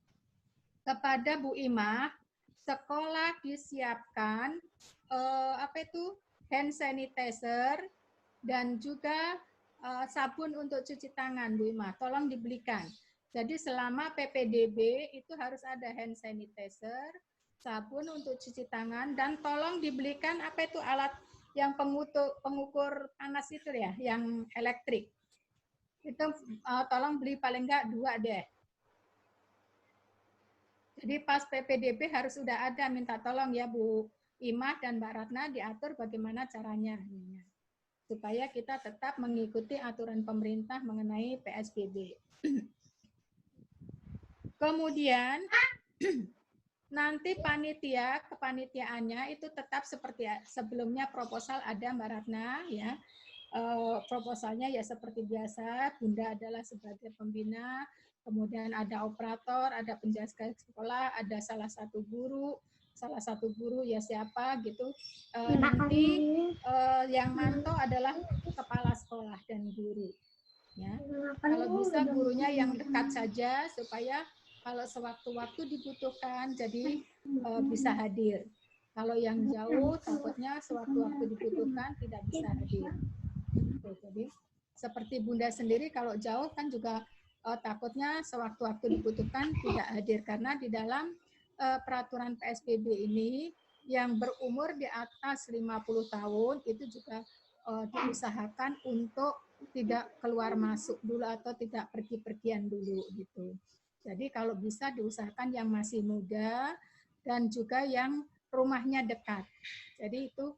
Speaker 1: kepada Bu Imah, sekolah disiapkan hand sanitizer dan juga sabun untuk cuci tangan, Bu Imah. Tolong dibelikan. Jadi selama PPDB itu harus ada hand sanitizer, sabun untuk cuci tangan, dan tolong dibelikan alat yang pengukur panas itu ya, yang elektrik. Itu tolong beli paling enggak 2 deh. Jadi pas PPDB harus sudah ada, minta tolong ya Bu Imah dan Mbak Ratna diatur bagaimana caranya. Supaya kita tetap mengikuti aturan pemerintah mengenai PSBB. Kemudian nanti kepanitiaannya itu tetap seperti sebelumnya proposal ada Mbak Ratna ya. Proposalnya ya seperti biasa, Bunda adalah sebagai pembina, kemudian ada operator, ada penjaga sekolah, ada salah satu guru ya siapa gitu. Nanti yang mantau adalah kepala sekolah dan guru. Ya. Kalau bisa gurunya yang dekat saja supaya kalau sewaktu-waktu dibutuhkan jadi bisa hadir. Kalau yang jauh takutnya sewaktu-waktu dibutuhkan tidak bisa hadir. Jadi seperti Bunda sendiri kalau jauh kan juga takutnya sewaktu-waktu dibutuhkan tidak hadir karena di dalam peraturan PSBB ini yang berumur di atas 50 tahun itu juga diusahakan untuk tidak keluar masuk dulu atau tidak pergi-pergian dulu gitu. Jadi kalau bisa diusahakan yang masih muda dan juga yang rumahnya dekat. Jadi itu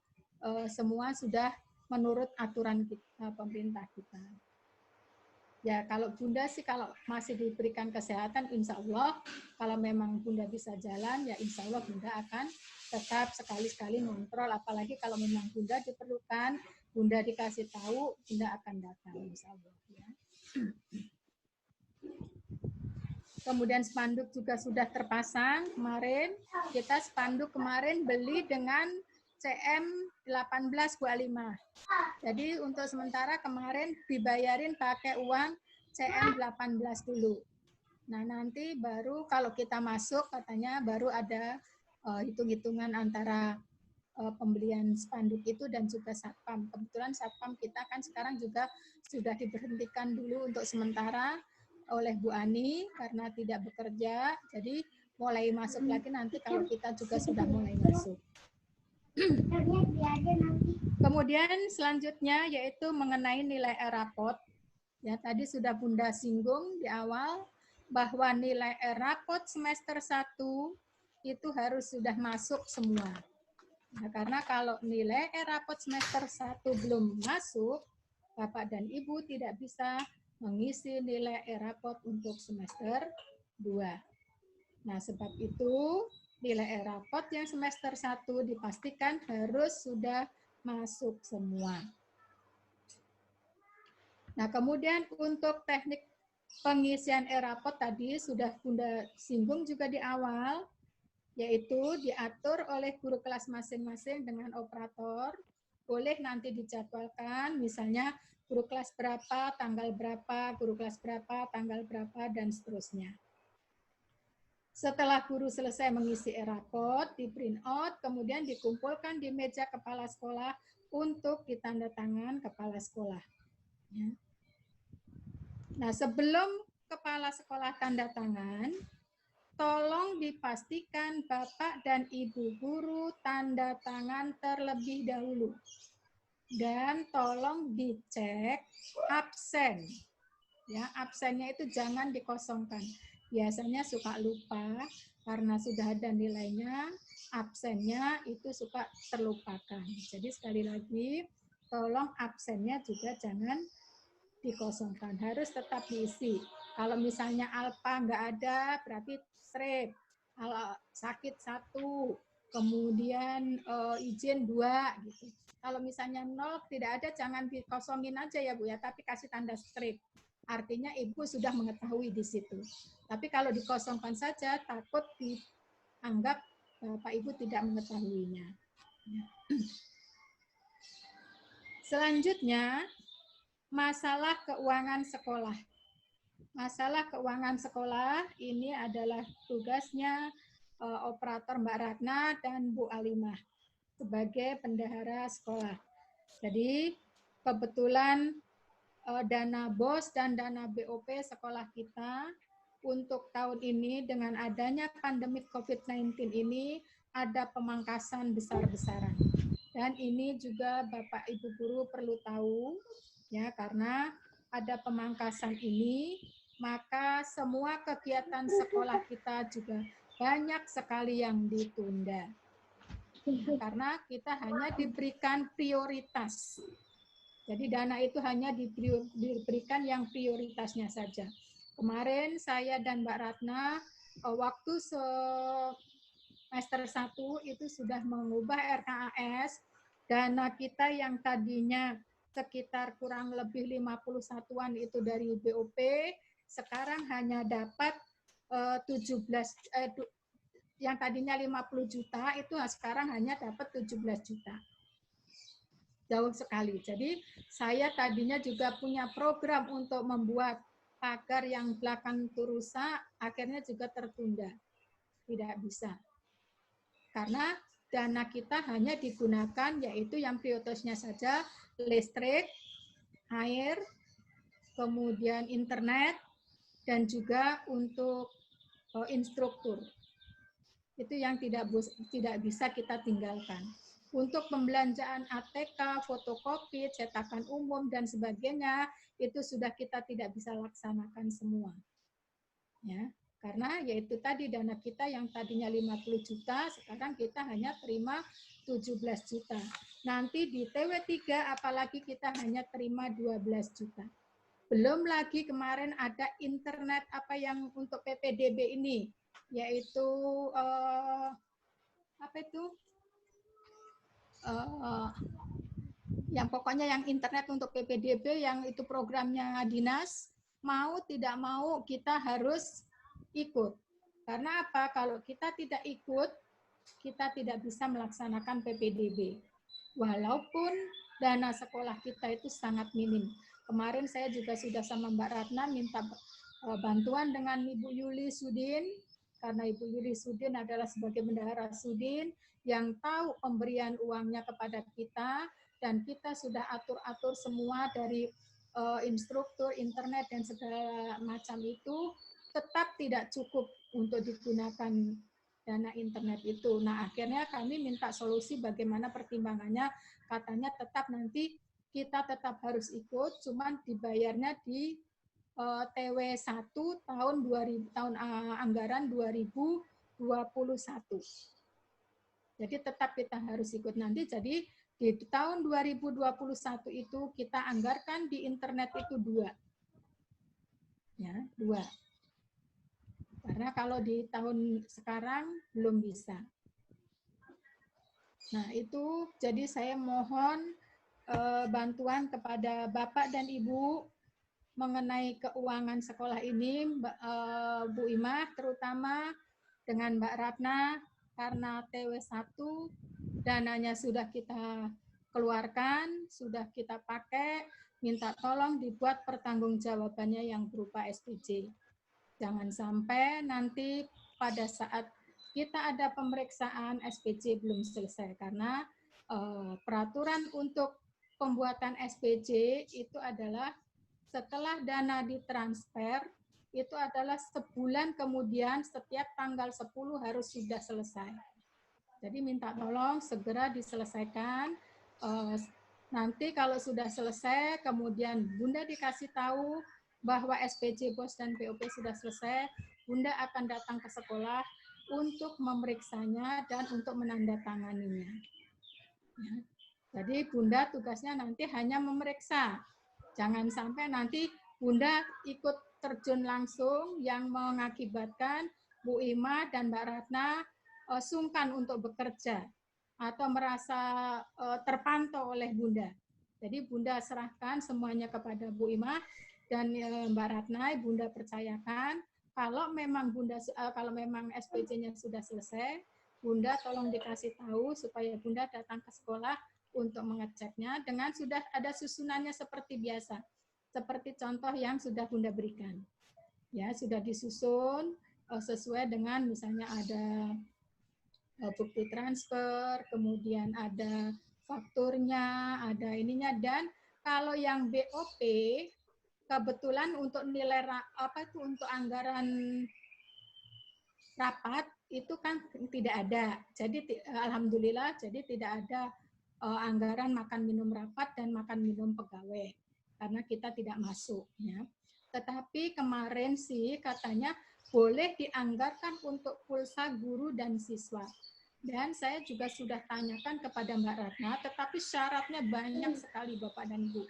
Speaker 1: semua sudah menurut aturan kita, pemerintah kita. Ya, kalau Bunda sih kalau masih diberikan kesehatan, insya Allah kalau memang Bunda bisa jalan, ya insya Allah Bunda akan tetap sekali-sekali ngontrol. Apalagi kalau memang Bunda diperlukan, Bunda dikasih tahu, Bunda akan datang, insya Allah. Ya. Kemudian spanduk juga sudah terpasang kemarin. Kita spanduk kemarin beli dengan CM 1825. Jadi untuk sementara kemarin dibayarin pakai uang CM 18 dulu. Nah nanti baru kalau kita masuk katanya baru ada hitung-hitungan antara pembelian spanduk itu dan juga satpam. Kebetulan satpam kita kan sekarang juga sudah diberhentikan dulu untuk sementara oleh Bu Ani karena tidak bekerja. Jadi mulai masuk lagi nanti kalau kita juga sudah mulai masuk. Kemudian selanjutnya yaitu mengenai nilai rapot. Ya, tadi sudah Bunda singgung di awal bahwa nilai rapot semester 1 itu harus sudah masuk semua. Nah, karena kalau nilai rapot semester 1 belum masuk, Bapak dan Ibu tidak bisa mengisi nilai rapot untuk semester 2. Nah, sebab itu nilai rapot yang semester 1 dipastikan harus sudah masuk semua. Nah, kemudian untuk teknik pengisian rapot tadi sudah Bunda singgung juga di awal, yaitu diatur oleh guru kelas masing-masing dengan operator. Boleh nanti dijadwalkan, misalnya guru kelas berapa, tanggal berapa, guru kelas berapa, tanggal berapa, dan seterusnya. Setelah guru selesai mengisi rapot, di print out, kemudian dikumpulkan di meja kepala sekolah untuk ditandatangan kepala sekolah. Ya. Nah, sebelum kepala sekolah tanda tangan, tolong dipastikan Bapak dan Ibu guru tanda tangan terlebih dahulu. Dan tolong dicek absen. Ya, absennya itu jangan dikosongkan. Biasanya suka lupa karena sudah ada nilainya, absennya itu suka terlupakan. Jadi sekali lagi, tolong absennya juga jangan dikosongkan, harus tetap diisi. Kalau misalnya alfa nggak ada, berarti strip, sakit 1, kemudian izin 2, gitu. Kalau misalnya 0 tidak ada, jangan dikosongin aja ya Bu ya, tapi kasih tanda strip. Artinya Ibu sudah mengetahui di situ. Tapi kalau dikosongkan saja, takut dianggap Bapak Ibu tidak mengetahuinya. Selanjutnya, masalah keuangan sekolah. Masalah keuangan sekolah ini adalah tugasnya operator Mbak Ratna dan Bu Alimah sebagai bendahara sekolah. Jadi kebetulan dana BOS dan dana BOP sekolah kita untuk tahun ini dengan adanya pandemi COVID-19 ini ada pemangkasan besar-besaran. Dan ini juga Bapak Ibu guru perlu tahu ya, karena ada pemangkasan ini, maka semua kegiatan sekolah kita juga banyak sekali yang ditunda. Karena kita hanya diberikan prioritas. Jadi dana itu hanya diberikan yang prioritasnya saja. Kemarin saya dan Mbak Ratna waktu semester 1 itu sudah mengubah RKAS, dana kita yang tadinya sekitar kurang lebih 50 satuan itu dari BOP, sekarang hanya dapat 17 yang tadinya 50 juta itu sekarang hanya dapat 17 juta. Jauh sekali. Jadi saya tadinya juga punya program untuk membuat pagar yang belakang itu rusak, akhirnya juga tertunda. Tidak bisa. Karena dana kita hanya digunakan yaitu yang prioritasnya saja listrik, air, kemudian internet, dan juga untuk instruktur. Itu yang tidak bisa kita tinggalkan. Untuk pembelanjaan ATK, fotokopi, cetakan umum, dan sebagainya, itu sudah kita tidak bisa laksanakan semua. Ya. Karena yaitu tadi dana kita yang tadinya 50 juta, sekarang kita hanya terima 17 juta. Nanti di TW3 apalagi kita hanya terima 12 juta. Belum lagi kemarin ada internet apa yang untuk PPDB ini, yaitu apa itu? Yang pokoknya yang internet untuk PPDB yang itu programnya dinas, mau tidak mau kita harus ikut. Karena apa? Kalau kita tidak ikut, kita tidak bisa melaksanakan PPDB. Walaupun dana sekolah kita itu sangat minim. Kemarin saya juga sudah sama Mbak Ratna minta bantuan dengan Ibu Yuli Sudin, karena Ibu Yuli Sudin adalah sebagai bendahara Sudin yang tahu pemberian uangnya kepada kita, dan kita sudah atur-atur semua dari instruktur, internet, dan segala macam itu, tetap tidak cukup untuk digunakan dana internet itu. Nah, akhirnya kami minta solusi bagaimana pertimbangannya, katanya tetap nanti kita tetap harus ikut, cuman dibayarnya di TW1 tahun 2000, tahun anggaran 2021. Jadi tetap kita harus ikut nanti. Jadi di tahun 2021 itu kita anggarkan di internet itu 2. Ya, 2. Karena kalau di tahun sekarang belum bisa. Nah, itu jadi saya mohon bantuan kepada Bapak dan Ibu mengenai keuangan sekolah ini, Bu Imah terutama dengan Mbak Ratna, karena TW1 dananya sudah kita keluarkan, sudah kita pakai, minta tolong dibuat pertanggungjawabannya yang berupa SPJ. Jangan sampai nanti pada saat kita ada pemeriksaan SPJ belum selesai, karena peraturan untuk pembuatan SPJ itu adalah setelah dana ditransfer, itu adalah sebulan kemudian setiap tanggal 10 harus sudah selesai. Jadi minta tolong segera diselesaikan. Nanti kalau sudah selesai, kemudian Bunda dikasih tahu bahwa SPJ BOS dan POP sudah selesai, Bunda akan datang ke sekolah untuk memeriksanya dan untuk menandatanganinya. Ya. Jadi Bunda tugasnya nanti hanya memeriksa. Jangan sampai nanti Bunda ikut terjun langsung yang mengakibatkan Bu Ima dan Mbak Ratna sungkan untuk bekerja atau merasa terpantau oleh Bunda. Jadi Bunda serahkan semuanya kepada Bu Ima dan Mbak Ratna. Bunda percayakan kalau memang SPJ-nya sudah selesai, Bunda tolong dikasih tahu supaya Bunda datang ke sekolah untuk mengeceknya dengan sudah ada susunannya seperti biasa. Seperti contoh yang sudah Bunda berikan. Ya, sudah disusun sesuai dengan misalnya ada bukti transfer, kemudian ada fakturnya, ada ininya, dan kalau yang BOP kebetulan untuk nilai untuk anggaran rapat itu kan tidak ada. Jadi alhamdulillah jadi tidak ada anggaran makan minum rapat dan makan minum pegawai karena kita tidak masuk ya. Tetapi kemarin sih katanya boleh dianggarkan untuk pulsa guru dan siswa. Dan saya juga sudah tanyakan kepada Mbak Ratna, tetapi syaratnya banyak sekali Bapak dan Ibu.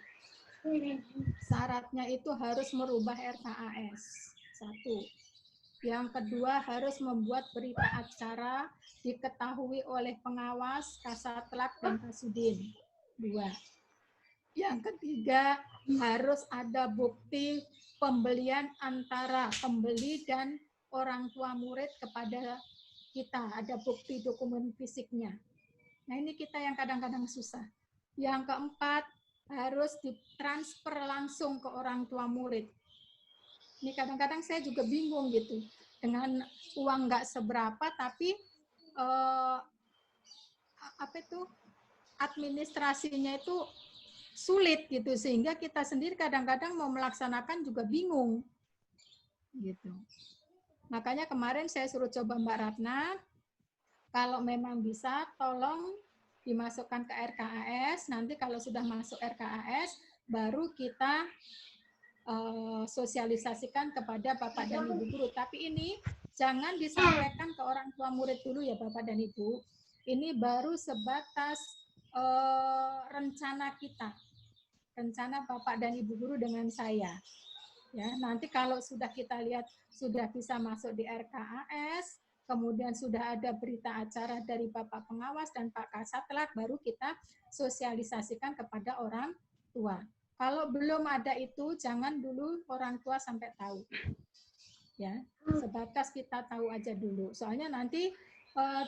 Speaker 1: Syaratnya itu harus merubah RKAS, 1. Yang kedua harus membuat berita acara diketahui oleh pengawas, Kasatlantas dan Kasudin. 2. Yang ketiga harus ada bukti pembelian antara pembeli dan orang tua murid kepada kita, ada bukti dokumen fisiknya. Nah ini kita yang kadang-kadang susah. Yang keempat harus ditransfer langsung ke orang tua murid. Ini kadang-kadang saya juga bingung gitu, dengan uang nggak seberapa tapi administrasinya itu sulit gitu, sehingga kita sendiri kadang-kadang mau melaksanakan juga bingung gitu. Makanya kemarin saya suruh coba Mbak Ratna, kalau memang bisa tolong dimasukkan ke RKAS, nanti kalau sudah masuk RKAS baru kita sosialisasikan kepada Bapak dan Ibu guru. Tapi ini jangan disampaikan ke orang tua murid dulu ya Bapak dan Ibu. Ini baru sebatas rencana kita, rencana Bapak dan Ibu guru dengan saya. Ya, nanti kalau sudah kita lihat sudah bisa masuk di RKAS, kemudian sudah ada berita acara dari Bapak Pengawas dan Pak Kasatlat, baru kita sosialisasikan kepada orang tua. Kalau belum ada itu, jangan dulu orang tua sampai tahu. Ya, sebatas kita tahu aja dulu. Soalnya nanti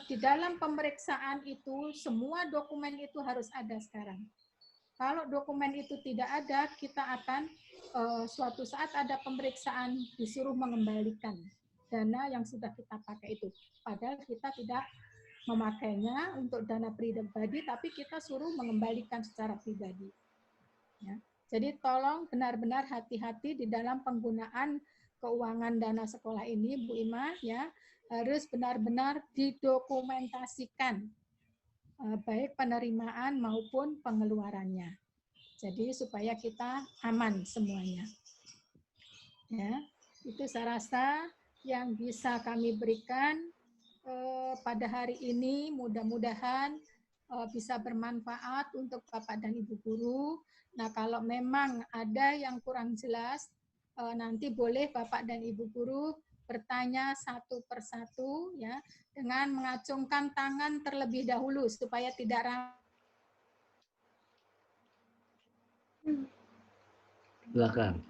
Speaker 1: di dalam pemeriksaan itu semua dokumen itu harus ada sekarang. Kalau dokumen itu tidak ada, kita akan suatu saat ada pemeriksaan disuruh mengembalikan dana yang sudah kita pakai itu. Padahal kita tidak memakainya untuk dana pribadi, tapi kita suruh mengembalikan secara pribadi. Ya. Jadi tolong benar-benar hati-hati di dalam penggunaan keuangan dana sekolah ini, Bu Ima, ya, harus benar-benar didokumentasikan, baik penerimaan maupun pengeluarannya. Jadi supaya kita aman semuanya. Ya, itu saya rasa yang bisa kami berikan pada hari ini. Mudah-mudahan bisa bermanfaat untuk Bapak dan Ibu guru. Nah, kalau memang ada yang kurang jelas, nanti boleh Bapak dan Ibu guru bertanya satu persatu, ya, dengan mengacungkan tangan terlebih dahulu supaya tidak
Speaker 5: Silakan.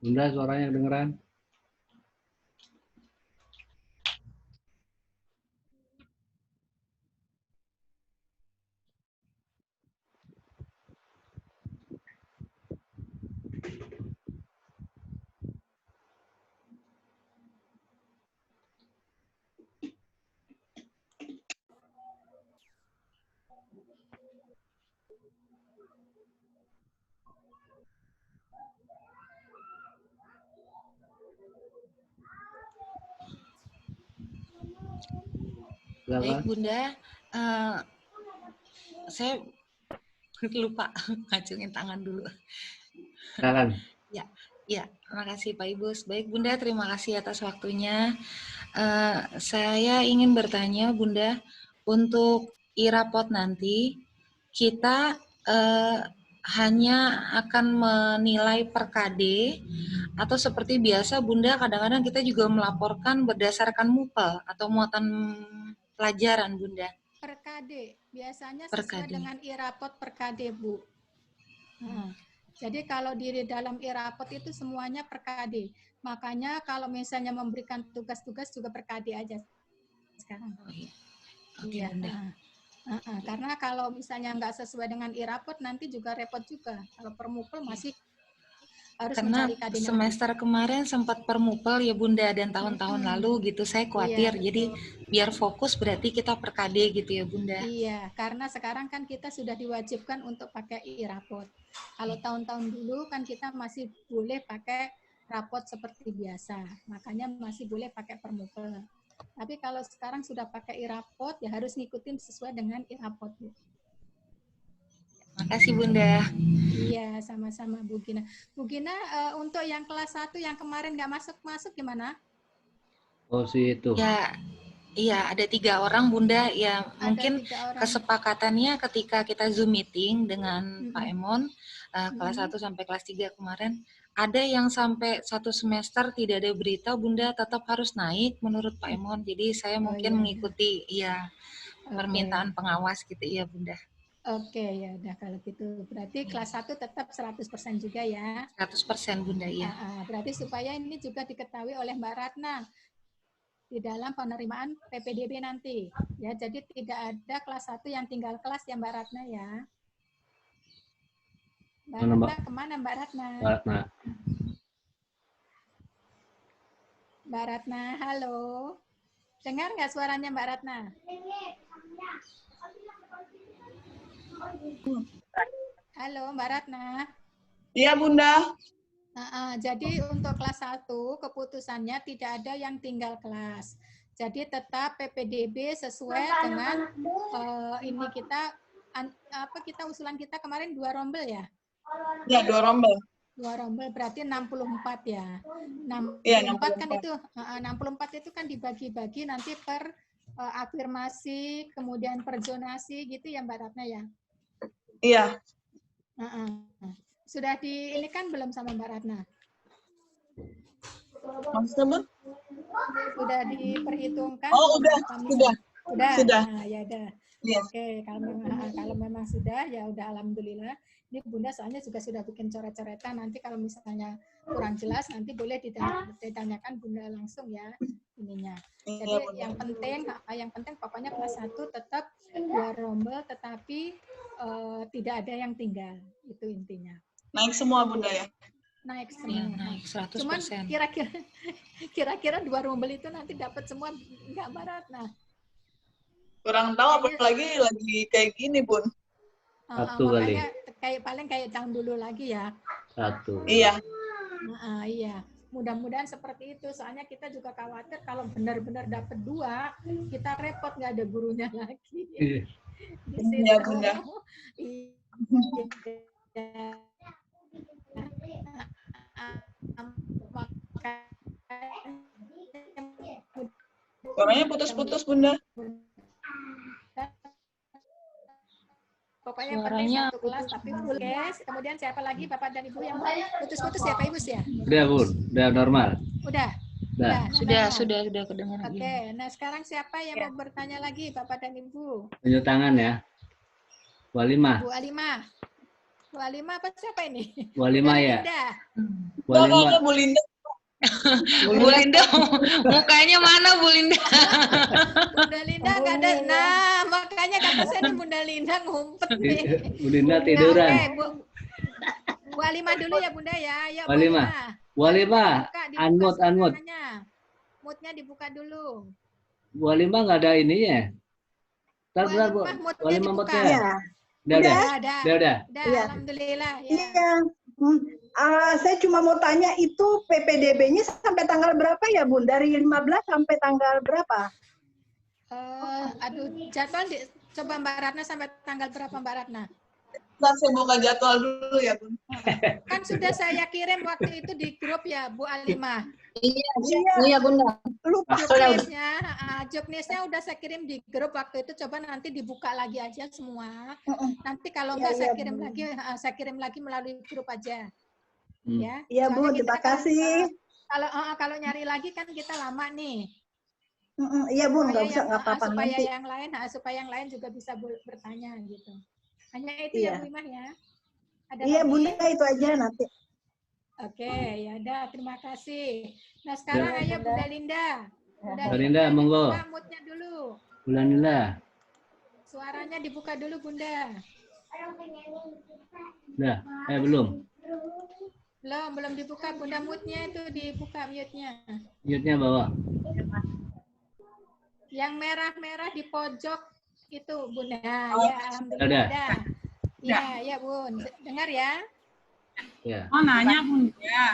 Speaker 5: Bunda, suaranya kedengeran?
Speaker 9: Baik Bunda, saya lupa ngacungin tangan dulu.
Speaker 5: Silakan.
Speaker 9: Ya, terima kasih Pak Ibus. Baik Bunda, terima kasih atas waktunya. Saya ingin bertanya Bunda, untuk IRAPOT nanti kita hanya akan menilai per KD atau seperti biasa Bunda kadang-kadang kita juga melaporkan berdasarkan MUPEL atau muatan pelajaran Bunda?
Speaker 1: per KD, biasanya
Speaker 9: Per
Speaker 1: sesuai
Speaker 9: KD.
Speaker 1: dengan IRAPOT per KD, Bu. Nah, jadi kalau di dalam IRAPOT itu semuanya per KD. Makanya kalau misalnya memberikan tugas-tugas juga per KD aja sekarang.
Speaker 9: Oh, iya. Oke,
Speaker 1: Iya.
Speaker 9: Bunda.
Speaker 1: Karena kalau misalnya nggak sesuai dengan IRAPOT nanti juga repot juga. Kalau per MUPEL masih harus
Speaker 9: Karena
Speaker 1: mencari KD-nya.
Speaker 9: semester kemarin sempat per MUPEL ya Bunda, dan tahun-tahun lalu gitu saya khawatir.
Speaker 1: Iya,
Speaker 9: Jadi biar fokus berarti kita per KD gitu ya Bunda.
Speaker 1: Iya, karena sekarang kan kita sudah diwajibkan untuk pakai IRAPOT. Kalau tahun-tahun dulu kan kita masih boleh pakai rapot seperti biasa, makanya masih boleh pakai per MUPEL. Tapi kalau sekarang sudah pakai IRAPOT ya harus ngikutin sesuai dengan IRAPOT.
Speaker 9: Makasih Bunda.
Speaker 1: Iya, sama-sama Bu Gina. Bu Gina, untuk yang kelas 1 yang kemarin nggak masuk gimana?
Speaker 5: Oh, si itu.
Speaker 9: Ya, iya ada 3 orang Bunda. Ya mungkin kesepakatannya ketika kita Zoom meeting dengan Pak Emon, kelas 1 sampai kelas 3 kemarin, ada yang sampai 1 semester tidak ada berita Bunda tetap harus naik menurut Pak Emon. Jadi saya mungkin mengikuti permintaan pengawas gitu ya Bunda.
Speaker 1: Oke, ya udah kalau gitu. Berarti kelas 1 tetap 100% juga ya?
Speaker 9: 100% Bunda, ya.
Speaker 1: Berarti supaya ini juga diketahui oleh Mbak Ratna di dalam penerimaan PPDB nanti. Ya, jadi tidak ada kelas 1 yang tinggal kelas ya Mbak Ratna ya. Mbak Ratna kemana Mbak Ratna?
Speaker 5: Mbak Ratna.
Speaker 1: Mbak Ratna, halo. Dengar nggak suaranya Mbak Ratna? Halo Mbak Ratna.
Speaker 7: Iya, Bunda.
Speaker 1: Jadi untuk kelas 1 keputusannya tidak ada yang tinggal kelas. Jadi tetap PPDB sesuai dengan ini kita usulan kita kemarin 2 rombel ya?
Speaker 7: Ya, 2 rombel.
Speaker 1: 2 rombel berarti 64 ya. 64
Speaker 7: Iya,
Speaker 1: kan itu 64 itu kan dibagi-bagi nanti per afirmasi, kemudian per zonasi gitu ya Mbak Ratna ya?
Speaker 7: Iya.
Speaker 1: Sudah ini kan belum sama Mbak Ratna?
Speaker 7: Maksudnya, Bu?
Speaker 1: Sudah diperhitungkan?
Speaker 7: Oh, udah. Sudah.
Speaker 1: Nah, ya udah.
Speaker 7: Yes.
Speaker 1: Oke, kalau memang sudah ya udah alhamdulillah. Ini Bunda soalnya juga sudah bikin coret-coretan. Nanti kalau misalnya kurang jelas nanti boleh ditanyakan Bunda langsung ya ininya. Jadi yang penting pokoknya kelas 1 tetap 2 rombel tetapi tidak ada yang tinggal. Itu intinya.
Speaker 7: Naik semua Bunda ya?
Speaker 1: Naik semua.
Speaker 9: Ya, naik 100%.
Speaker 1: Cuman kira-kira 2 rombel itu nanti dapat semua enggak Mbak Ratna?
Speaker 7: Kurang tahu apalagi lagi kayak gini, Bun.
Speaker 5: Satu kali.
Speaker 1: Paling kayak tahun dulu lagi ya.
Speaker 5: 1.
Speaker 7: Iya.
Speaker 1: Iya. Mudah-mudahan seperti itu. Soalnya kita juga khawatir kalau benar-benar dapat 2, kita repot nggak ada gurunya lagi.
Speaker 7: Iya, Bunda. Suaranya putus-putus, Bunda.
Speaker 1: Pokoknya penting 1 kelas tapi full guys. Kemudian siapa lagi Bapak dan Ibu yang putus-putus ya Pak Ibu ya?
Speaker 5: Udah, Bun. Udah normal.
Speaker 1: Udah.
Speaker 9: Sudah kedengaran.
Speaker 1: Oke, nah sekarang siapa yang mau bertanya lagi Bapak dan Ibu?
Speaker 5: Tunjuk tangan ya. Bu Alimah.
Speaker 1: Bu Alimah. Bu Alimah apa siapa ini?
Speaker 5: Bu Alimah ya.
Speaker 7: Bu Alimah. Bu Linda.
Speaker 9: Bu Linda, mukanya mana Bu Linda?
Speaker 1: Bunda Linda nggak ada. Nah, makanya kata saya nih Bunda Linda ngumpet nih.
Speaker 5: Bu Linda tiduran.
Speaker 1: Nah, Bu Alimah dulu ya Bunda ya. Ayo,
Speaker 5: Bu Alimah. Bu Alimah, unmute.
Speaker 1: Mute-nya dibuka dulu.
Speaker 5: Bu Alimah nggak ada ininya. Bentar, Bu. Bu Alimah mute-nya. Udah.
Speaker 1: Alhamdulillah. Ya.
Speaker 8: Iya. Saya cuma mau tanya itu PPDB-nya sampai tanggal berapa ya, Bun? Dari 15 sampai tanggal berapa?
Speaker 1: Jadwal coba Mbak Ratna sampai tanggal berapa Mbak Ratna?
Speaker 7: Saya buka jadwal dulu ya, Bun.
Speaker 1: Kan sudah saya kirim waktu itu di grup ya, Bu Alimah.
Speaker 8: Iya, Bunda. Lupa.
Speaker 1: Jobnisnya udah saya kirim di grup waktu itu. Coba nanti dibuka lagi aja semua. Nanti kalau nggak saya kirim lagi melalui grup aja. Ya.
Speaker 8: Iya, Bu. Terima kasih.
Speaker 1: Kalau nyari lagi kan kita lama nih.
Speaker 8: Iya, Bu. Nggak usah, nggak apa-apa nanti.
Speaker 1: Supaya yang lain juga bisa bertanya gitu. Hanya itu ya, Bu Imah ya.
Speaker 8: Iya, Bunda, itu aja nanti.
Speaker 1: Oke, ya udah, terima kasih. Nah, sekarang ayo Bunda Linda.
Speaker 5: Bunda Linda, monggo.
Speaker 1: Buka mute-nya dulu.
Speaker 5: Bunda Linda.
Speaker 1: Suaranya dibuka dulu, Bunda.
Speaker 5: Udah, belum.
Speaker 1: Belum dibuka, Bunda, mute-nya itu dibuka mute-nya.
Speaker 5: Mute-nya bawah.
Speaker 1: Yang merah-merah di pojok itu, Bunda. Ya, alhamdulillah. Ya, Bun. Dengar ya?
Speaker 5: Ya.
Speaker 11: Oh, nanya Bunda.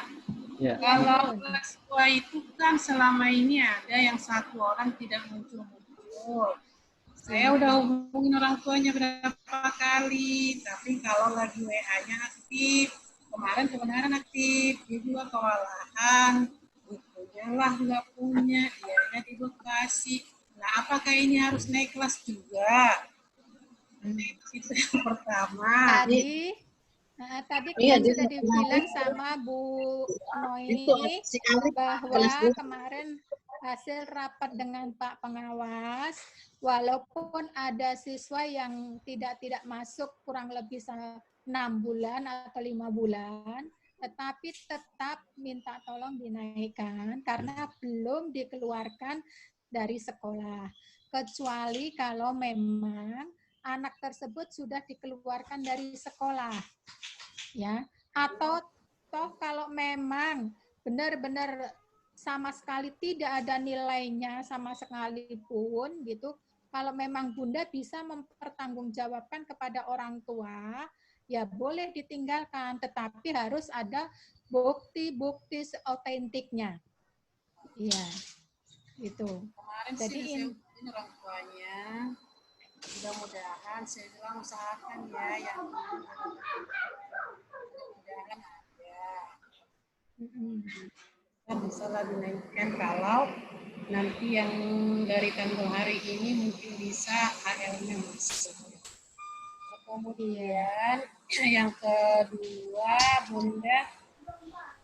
Speaker 5: Ya.
Speaker 11: Kalau kelas 2 itu kan selama ini ada yang 1 orang tidak muncul. Saya udah hubungin orang tuanya berapa kali, tapi kalau lagi WA-nya aktif, kemarin aktif, dia juga kewalahan, bukunya lah nggak punya, dianya di Bekasi. Nah, apakah ini harus naik kelas juga? Itu yang pertama.
Speaker 1: Tadi kan sudah dibilang sama Bu Noi bahwa kemarin hasil rapat dengan Pak Pengawas, walaupun ada siswa yang tidak masuk kurang lebih 6 bulan atau 5 bulan, tetapi tetap minta tolong dinaikkan karena belum dikeluarkan dari sekolah. Kecuali kalau memang anak tersebut sudah dikeluarkan dari sekolah. Ya, atau kalau memang benar-benar sama sekali tidak ada nilainya sama sekali pun gitu, Kalau memang Bunda bisa mempertanggungjawabkan kepada orang tua, ya boleh ditinggalkan, tetapi harus ada bukti-bukti otentiknya. Iya, gitu.
Speaker 11: Kemarin
Speaker 1: Jadi
Speaker 11: sih saya hubungin orang tuanya, mudah-mudahan saya bilang usahakan ya yang mudah-mudahan ada. Bisa lah dinaikkan kalau nanti yang dari tanggal hari ini mungkin bisa HL-nya masuk. Kemudian yang kedua, Bunda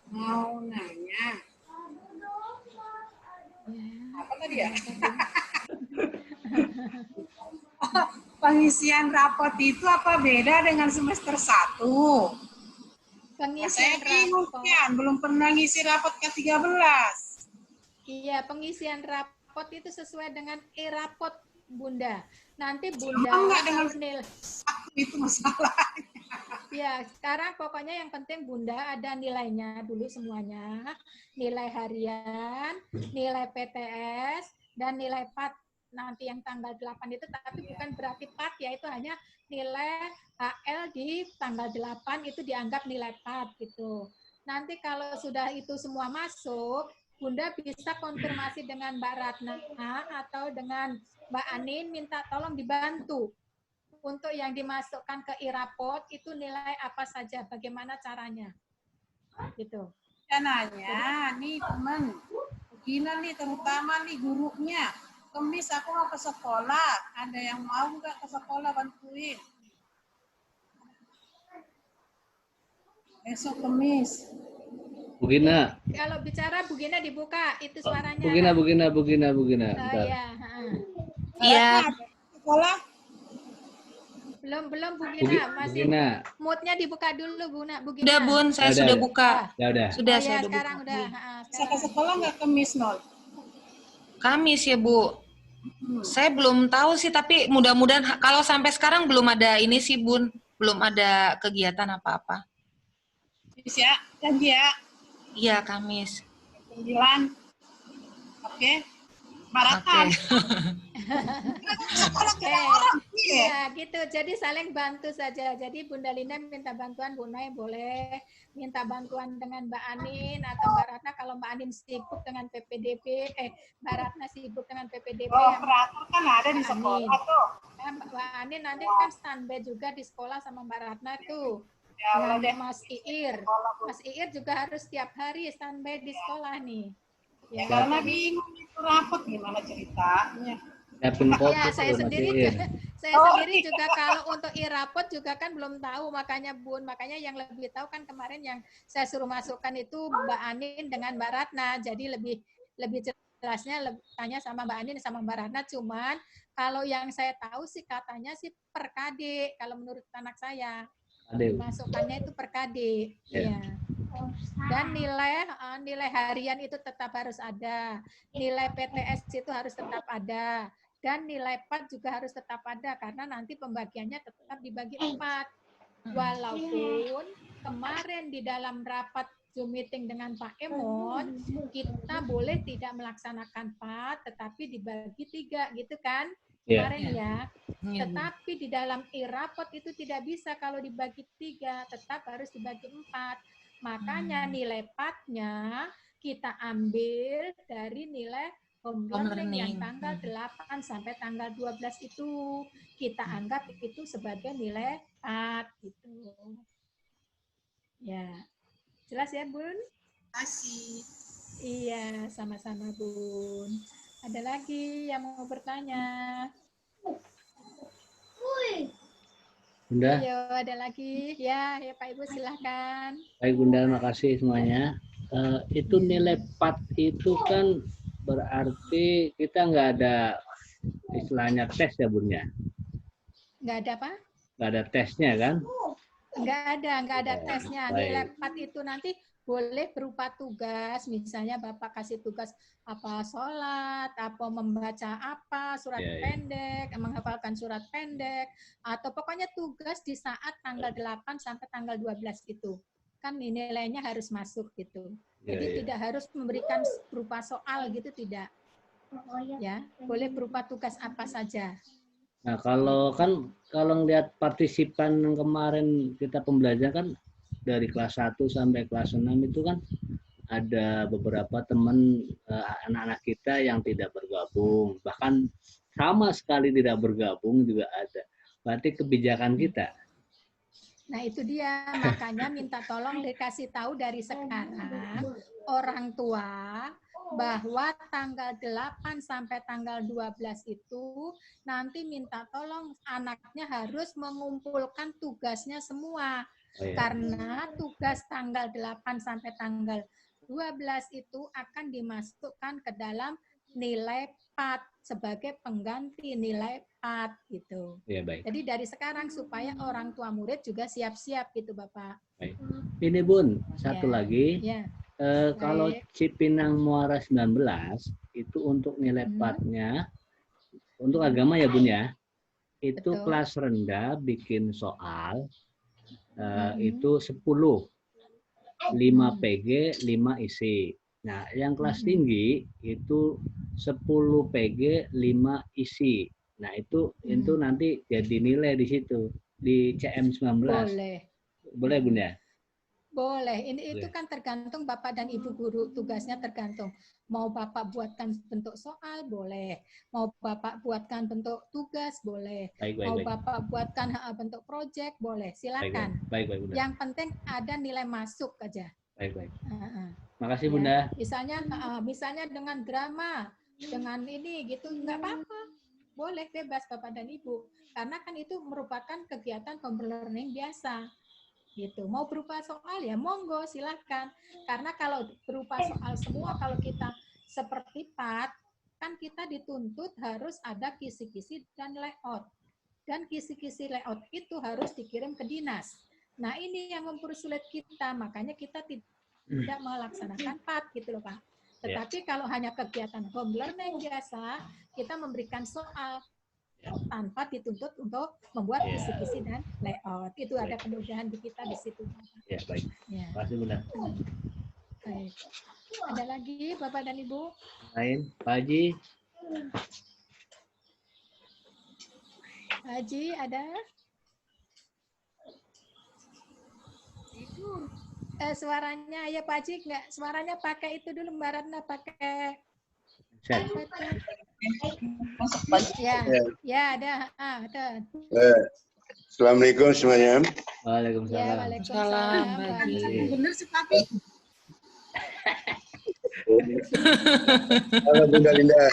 Speaker 11: mau nanya. Apa tadi ya? Pengisian rapot itu apa beda dengan semester 1? Saya bingung kan, belum pernah ngisi rapot ke-13.
Speaker 1: Iya, pengisian rapot itu sesuai dengan e-rapot, Bunda. Nanti Bunda
Speaker 11: enggak dengan
Speaker 1: nilai
Speaker 11: itu masalahnya.
Speaker 1: Ya, sekarang pokoknya yang penting Bunda ada nilainya dulu semuanya. Nilai harian, nilai PTS, dan nilai PAT. Nanti yang tanggal 8 itu, tapi bukan berarti PAT ya, itu hanya nilai HL di tanggal 8 itu dianggap nilai PAT gitu. Nanti kalau sudah itu semua masuk, Bunda bisa konfirmasi dengan Mbak Ratna atau dengan Mbak Anin, minta tolong dibantu. Untuk yang dimasukkan ke e-rapot itu nilai apa saja, bagaimana caranya? Gitu.
Speaker 11: Ya nanya, nih teman, begini nih terutama nih gurunya. Kemis aku mau ke sekolah, ada yang mau nggak ke sekolah bantuin? Besok Kemis.
Speaker 5: Bugina.
Speaker 1: Kalau bicara Bugina dibuka, itu suaranya.
Speaker 5: Bugina.
Speaker 1: Oh iya.
Speaker 9: Iya.
Speaker 11: Sekolah?
Speaker 1: Belum Bugina, masih
Speaker 5: Bugina.
Speaker 1: moodnya dibuka dulu Bugina.
Speaker 9: Udah Bun, saya sudah buka.
Speaker 5: Udah.
Speaker 9: Sudah,
Speaker 1: saya
Speaker 9: udah
Speaker 1: sekarang
Speaker 9: buka.
Speaker 1: udah.
Speaker 11: Saya ke sekolah nggak Kemis, Nol?
Speaker 9: Kamis ya Bu. Saya belum tahu sih, tapi mudah-mudahan kalau sampai sekarang belum ada ini sih Bun, belum ada kegiatan apa-apa.
Speaker 11: Kamis ya, janji ya.
Speaker 9: Iya Kamis.
Speaker 11: 9. Oke. Maraton.
Speaker 1: Ya gitu, jadi saling bantu saja. Jadi Bunda Linda minta bantuan, Bu Nay boleh minta bantuan dengan Mbak Anin atau Mbak Ratna. Kalau Mbak Anin sibuk dengan PPDB, Mbak Ratna sibuk dengan PPDB.
Speaker 11: Oh, operator kan ada di sekolah tuh.
Speaker 1: Mbak Anin nanti kan standby juga di sekolah sama Mbak Ratna tuh. Ya, Mas Iir. Mas Iir juga harus setiap hari standby di sekolah nih.
Speaker 11: Ya, karena bingung itu rapot gimana ceritanya.
Speaker 1: Ya, saya sendiri juga kalau untuk e-rapot juga kan belum tahu, makanya Bun, makanya yang lebih tahu kan kemarin yang saya suruh masukkan itu Mbak Anin dengan Mbak Ratna, jadi lebih jelasnya tanya sama Mbak Anin sama Mbak Ratna. Cuman kalau yang saya tahu sih katanya sih per KD, kalau menurut anak saya masukkannya itu per KD. Iya. Dan nilai harian itu tetap harus ada, nilai PTS itu harus tetap ada, dan nilai PAT juga harus tetap ada karena nanti pembagiannya tetap dibagi 4. Walaupun kemarin di dalam rapat Zoom meeting dengan Pak Emon kita boleh tidak melaksanakan PAT tetapi dibagi 3 gitu kan kemarin ya. Tetapi di dalam e-rapot itu tidak bisa kalau dibagi 3, tetap harus dibagi 4. Makanya nilai PAT-nya kita ambil dari nilai home learning yang tanggal 8 sampai tanggal 12 itu. Kita anggap itu sebagai nilai PAT gitu. Ya. Jelas ya, Bun?
Speaker 11: Kasih.
Speaker 1: Iya, sama-sama, Bun. Ada lagi yang mau bertanya?
Speaker 5: Bunda.
Speaker 1: Ayo, ada lagi. Ya, Pak Ibu silahkan.
Speaker 5: Baik Bunda, makasih semuanya. Itu nilai PAT itu kan berarti kita nggak ada istilahnya tes ya Bunda?
Speaker 1: Nggak ada apa?
Speaker 5: Nggak ada tesnya kan?
Speaker 1: Nggak ada tesnya. Nilai PAT itu nanti boleh berupa tugas, misalnya Bapak kasih tugas apa sholat, apa membaca apa, surat pendek, menghafalkan surat pendek, atau pokoknya tugas di saat tanggal 8 sampai tanggal 12 itu. Kan nilainya harus masuk gitu. Jadi tidak harus memberikan berupa soal gitu, tidak. Ya, boleh berupa tugas apa saja.
Speaker 5: Nah, kalau ngelihat partisipan yang kemarin kita pembelajaran kan dari kelas 1 sampai kelas 6 itu kan ada beberapa teman anak-anak kita yang tidak bergabung, bahkan sama sekali tidak bergabung juga ada. Berarti kebijakan kita.
Speaker 1: Nah, itu dia, makanya minta tolong dikasih tahu dari sekarang orang tua bahwa tanggal 8 sampai tanggal 12 itu nanti minta tolong anaknya harus mengumpulkan tugasnya semua.
Speaker 5: Oh, iya.
Speaker 1: Karena tugas tanggal 8 sampai tanggal 12 itu akan dimasukkan ke dalam nilai PAT sebagai pengganti nilai PAT gitu.
Speaker 5: Ya, baik.
Speaker 1: Jadi dari sekarang supaya orang tua murid juga siap-siap gitu Bapak.
Speaker 5: Baik. Ini Bun, satu
Speaker 1: Ya.
Speaker 5: lagi.
Speaker 1: Ya.
Speaker 5: Kalau
Speaker 1: Baik.
Speaker 5: Cipinang Muara 19 itu untuk nilai PAT-nya untuk agama ya Bun ya. Itu
Speaker 1: Betul.
Speaker 5: kelas rendah bikin soal itu 10. 5 PG, 5 isi. Nah, yang kelas tinggi itu 10 PG, 5 isi. Nah, itu nanti jadi nilai di situ di CM19.
Speaker 1: Boleh.
Speaker 5: Boleh Bun ya?
Speaker 1: Boleh. Itu kan tergantung Bapak dan Ibu guru, tugasnya tergantung. Mau Bapak buatkan bentuk soal, boleh. Mau Bapak buatkan bentuk tugas, boleh. Mau Bapak buatkan bentuk proyek, boleh. Silakan.
Speaker 5: Baik, Bunda.
Speaker 1: Yang penting ada nilai masuk aja.
Speaker 5: Baik. Makasih Bunda.
Speaker 1: Misalnya dengan drama, dengan ini gitu, nggak apa-apa. Boleh, bebas Bapak dan Ibu. Karena kan itu merupakan kegiatan home learning biasa. Gitu. Mau berupa soal ya monggo silahkan. Karena kalau berupa soal semua, kalau kita seperti PAT, kan kita dituntut harus ada kisi-kisi dan layout. Dan kisi-kisi layout itu harus dikirim ke dinas. Nah ini yang mempersulit kita, makanya kita tidak melaksanakan PAT gitu loh Pak. Tetapi kalau hanya kegiatan home learning biasa, kita memberikan soal tanpa dituntut untuk membuat kisi-kisi dan layout. Itu ada kemudahan di kita di situ.
Speaker 5: Ya, baik.
Speaker 1: Ya.
Speaker 5: Terima kasih Bunda.
Speaker 1: Baik. Ada lagi Bapak dan Ibu?
Speaker 5: Lain, Pak Haji.
Speaker 1: Haji ada? Suaranya ya Pak Haji enggak? Suaranya pakai itu dulu Mbak Ratna, pakai Ya, ada. Ada.
Speaker 4: Assalamualaikum semuanya.
Speaker 5: Waalaikumsalam.
Speaker 1: Ya, waalaikumsalam.
Speaker 11: Benar sih Papi.
Speaker 4: Halo Bunda Linda.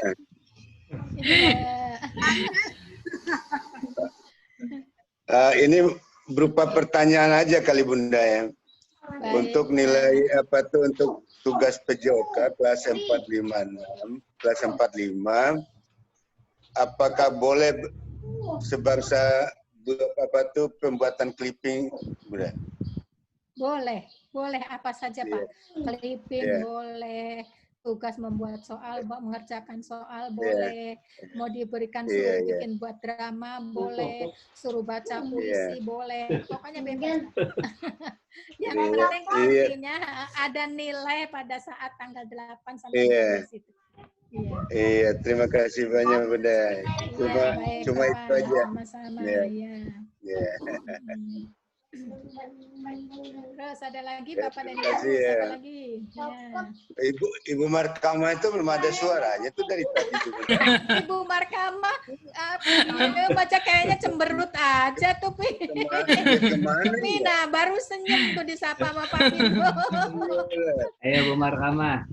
Speaker 4: Ini berupa pertanyaan aja kali Bunda ya.
Speaker 1: Baik.
Speaker 4: Untuk nilai apa tuh untuk tugas PJOK kelas 456, kelas 45, apakah boleh sebarsa apa tuh pembuatan clipping, Bunda?
Speaker 1: Boleh apa saja Pak. Clipping boleh, tugas membuat soal, mengerjakan soal boleh, mau diberikan suruh bikin buat drama boleh, suruh baca puisi boleh, pokoknya bebas. Yang penting intinya ada nilai pada saat tanggal 8 sampai 12 itu.
Speaker 4: Iya, terima kasih banyak Bunda. Cuma itu aja.
Speaker 1: Sama-sama. Terus ada lagi Bapak dan Ibu, ada lagi.
Speaker 4: Ibu Markama itu belum ada suaranya tuh dari tadi juga.
Speaker 1: Ibu Markama baca kayaknya cemberut aja tuh Pina baru senyum tuh disapa sama Pak Pino.
Speaker 5: Ayo Bu Markama.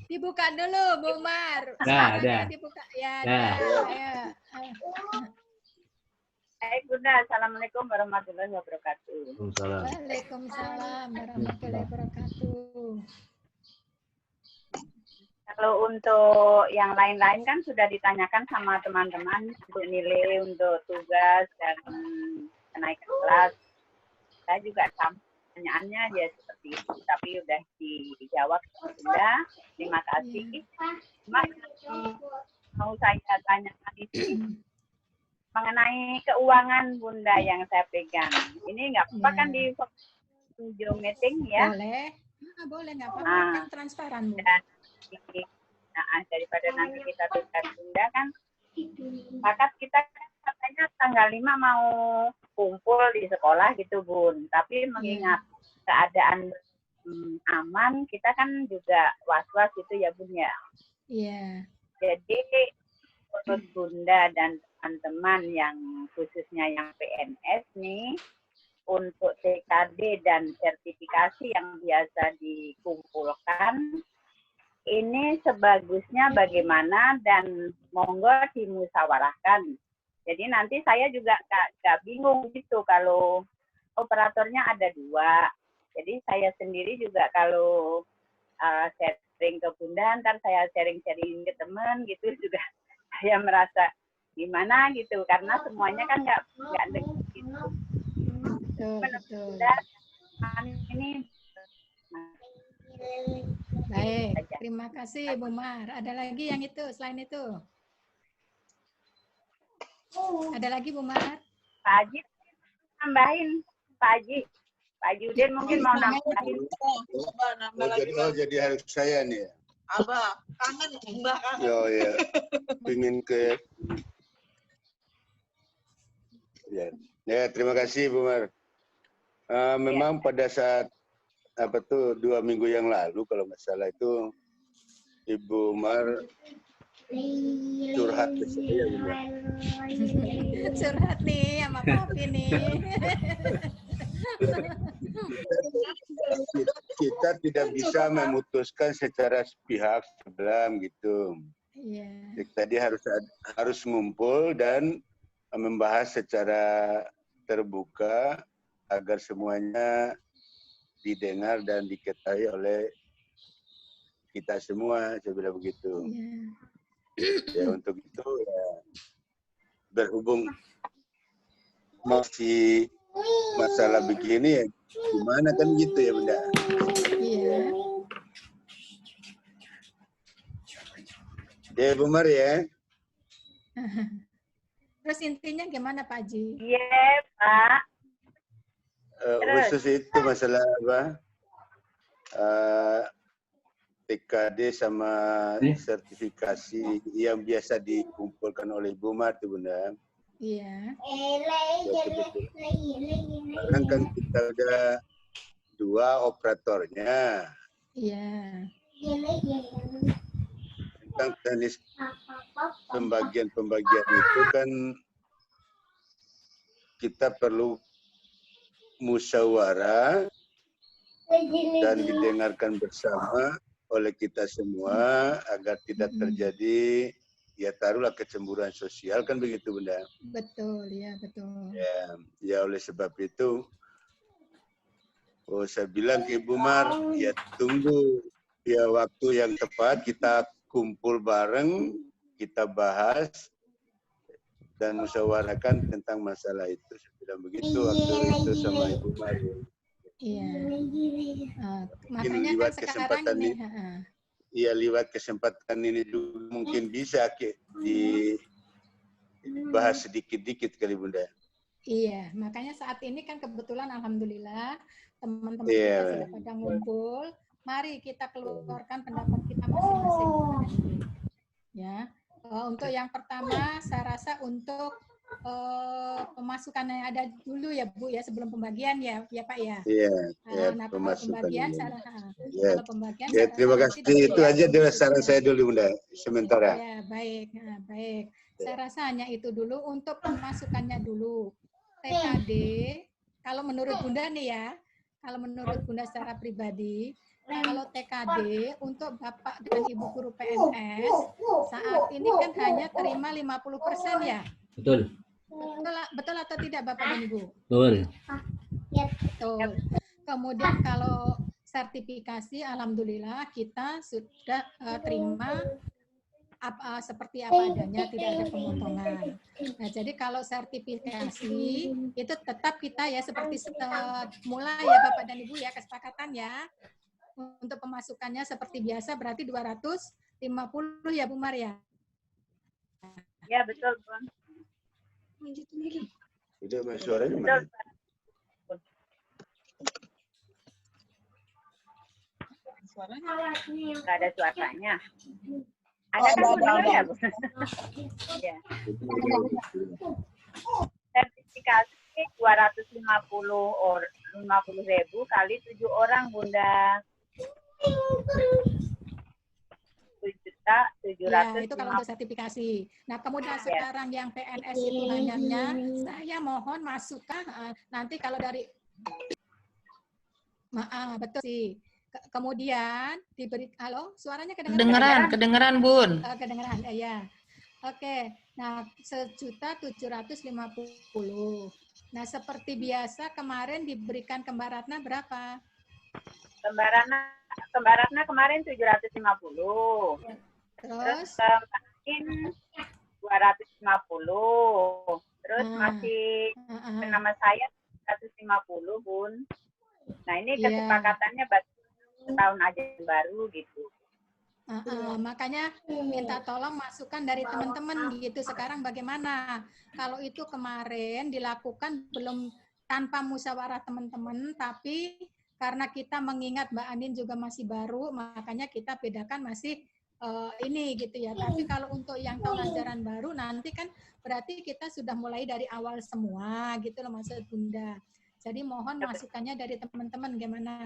Speaker 1: Dibuka dulu Bu Mar.
Speaker 5: Ada.
Speaker 1: Dibuka ya. Ayo.
Speaker 12: Baik Bunda, Assalamualaikum warahmatullahi wabarakatuh.
Speaker 1: Waalaikumsalam warahmatullahi wabarakatuh.
Speaker 12: Kalau untuk yang lain-lain kan sudah ditanyakan sama teman-teman untuk nilai, untuk tugas dan kenaikan kelas. Saya juga sama pertanyaannya ya seperti itu, tapi udah dijawab Bunda. Terima kasih. Cuma mau saya tanyakan itu mengenai keuangan Bunda yang saya pegang. Ini nggak apa-apa kan di Zoom meeting ya?
Speaker 1: Boleh nggak apa-apa, kan transparan Bu.
Speaker 12: daripada nanti kita tunda kan, pakat kita katanya tanggal 5 mau kumpul di sekolah gitu Bun, tapi mengingat keadaan aman, kita kan juga was-was gitu ya Bun ya.
Speaker 1: Iya.
Speaker 12: Jadi menurut Bunda dan teman-teman yang khususnya yang PNS nih, untuk TKD dan sertifikasi yang biasa dikumpulkan, ini sebagusnya bagaimana dan monggo dimusyawarahkan. Jadi nanti saya juga gak bingung gitu kalau operatornya ada 2. Jadi saya sendiri juga kalau sharing ke Bunda, ntar saya sharing-sharing ke teman gitu juga saya merasa gimana gitu karena semuanya kan nggak gitu.
Speaker 1: Betul.
Speaker 12: Ini
Speaker 1: baik, terima kasih Bu Mar. Ada lagi yang itu selain itu? Ada lagi Bu Mar?
Speaker 12: Pak Haji tambahin, Pak Haji Udin mungkin mau nambahin.
Speaker 4: Jadi harus saya nih ya.
Speaker 7: Abah, kangen Mbah kangen.
Speaker 4: Oh ya, ingin ke. Ya, terima kasih Bu Mar. Memang pada saat 2 minggu yang lalu kalau nggak salah itu Ibu Mar curhat ke saya.
Speaker 1: Curhat nih sama Papi nih.
Speaker 4: Kita tidak bisa memutuskan secara sepihak sebelah gitu.
Speaker 1: Yeah.
Speaker 4: Tadi harus ngumpul dan membahas secara terbuka agar semuanya didengar dan diketahui oleh kita semua, saya bilang begitu. Ya untuk itu ya berhubung masih masalah begini ya gimana kan gitu ya Bunda.
Speaker 1: Iya.
Speaker 4: Ya Bu Mar ya.
Speaker 1: Terus intinya gimana Pak Haji?
Speaker 12: Iya Pak.
Speaker 4: Khusus itu masalah apa? TKD sama sertifikasi yang biasa dikumpulkan oleh Ibu Mar tuh Bunda.
Speaker 1: Iya.
Speaker 4: Sekarang kan kita udah 2 operatornya.
Speaker 1: Iya.
Speaker 4: Tentang teknis pembagian itu kan kita perlu musyawarah dan didengarkan bersama oleh kita semua agar tidak terjadi ya taruhlah kecemburuan sosial kan begitu Bunda.
Speaker 1: Betul ya betul.
Speaker 4: Ya oleh sebab itu saya bilang ke Ibu Mar ya tunggu ya waktu yang tepat kita kumpul bareng kita bahas dan musyawarahkan tentang masalah itu. Saya bilang begitu waktu itu sama Ibu Mar.
Speaker 1: Iya.
Speaker 4: Mungkin lewat kesempatan ini, iya lewat kesempatan ini juga mungkin bisa dibahas sedikit-dikit kali Bunda.
Speaker 1: Iya, makanya saat ini kan kebetulan alhamdulillah teman-teman kita sudah pada ngumpul. Mari kita keluarkan pendapat kita masing-masing. Ya, untuk yang pertama saya rasa untuk pemasukan yang ada dulu ya Bu ya sebelum pembagian ya Pak ya.
Speaker 4: Iya.
Speaker 1: Nah kalau pembagian
Speaker 4: kalau pembagian ya, terima kasih itu aja adalah saran saya dulu Bunda sementara.
Speaker 1: Ya baik, baik. Saya rasa hanya itu dulu untuk pemasukannya dulu. TKD kalau menurut Bunda nih ya, kalau menurut Bunda secara pribadi, kalau TKD untuk Bapak dan Ibu guru PNS saat ini kan hanya terima 50% ya.
Speaker 5: Betul.
Speaker 1: Betul atau tidak Bapak dan Ibu?
Speaker 5: Betul.
Speaker 1: Betul. Kemudian kalau sertifikasi, alhamdulillah kita sudah terima seperti apa adanya, tidak ada pemotongan. Nah, jadi kalau sertifikasi itu tetap kita ya seperti mulai ya Bapak dan Ibu ya kesepakatan ya untuk pemasukannya seperti biasa berarti 250 ya Bu Mar ya.
Speaker 12: Ya betul Bun.
Speaker 4: Udah mas suaranya mana?
Speaker 12: Nggak ada suaranya. Ada kan benar ya, Bu? Ya. Sertifikasi 250.000 kali 7 orang, Bunda. 7.750.000.
Speaker 1: Ya, itu kalau untuk sertifikasi. Nah, kemudian sekarang yang PNS itu hanya saya mohon masukkan nanti kalau dari betul sih. Kemudian diberi halo, suaranya kedengeran?
Speaker 9: Kedengeran, Bun.
Speaker 1: Kedengeran, ya. Oke. Nah, 1.750.000. Nah, seperti biasa kemarin diberikan Kembar Ratna berapa?
Speaker 12: Kembar Ratna kemarin 750.
Speaker 1: Terus
Speaker 12: kemarin 250. Terus masih nama saya 150, Bun. Nah, ini kesepakatannya tahun aja baru gitu.
Speaker 1: Makanya minta tolong masukan dari teman-teman gitu. Sekarang bagaimana? Kalau itu kemarin dilakukan belum tanpa musyawarah teman-teman, tapi karena kita mengingat Mbak Anin juga masih baru, makanya kita bedakan masih ini gitu ya. Tapi kalau untuk yang tahun ajaran baru nanti kan berarti kita sudah mulai dari awal semua gitu loh maksud Bunda. Jadi mohon masukannya dari teman-teman gimana?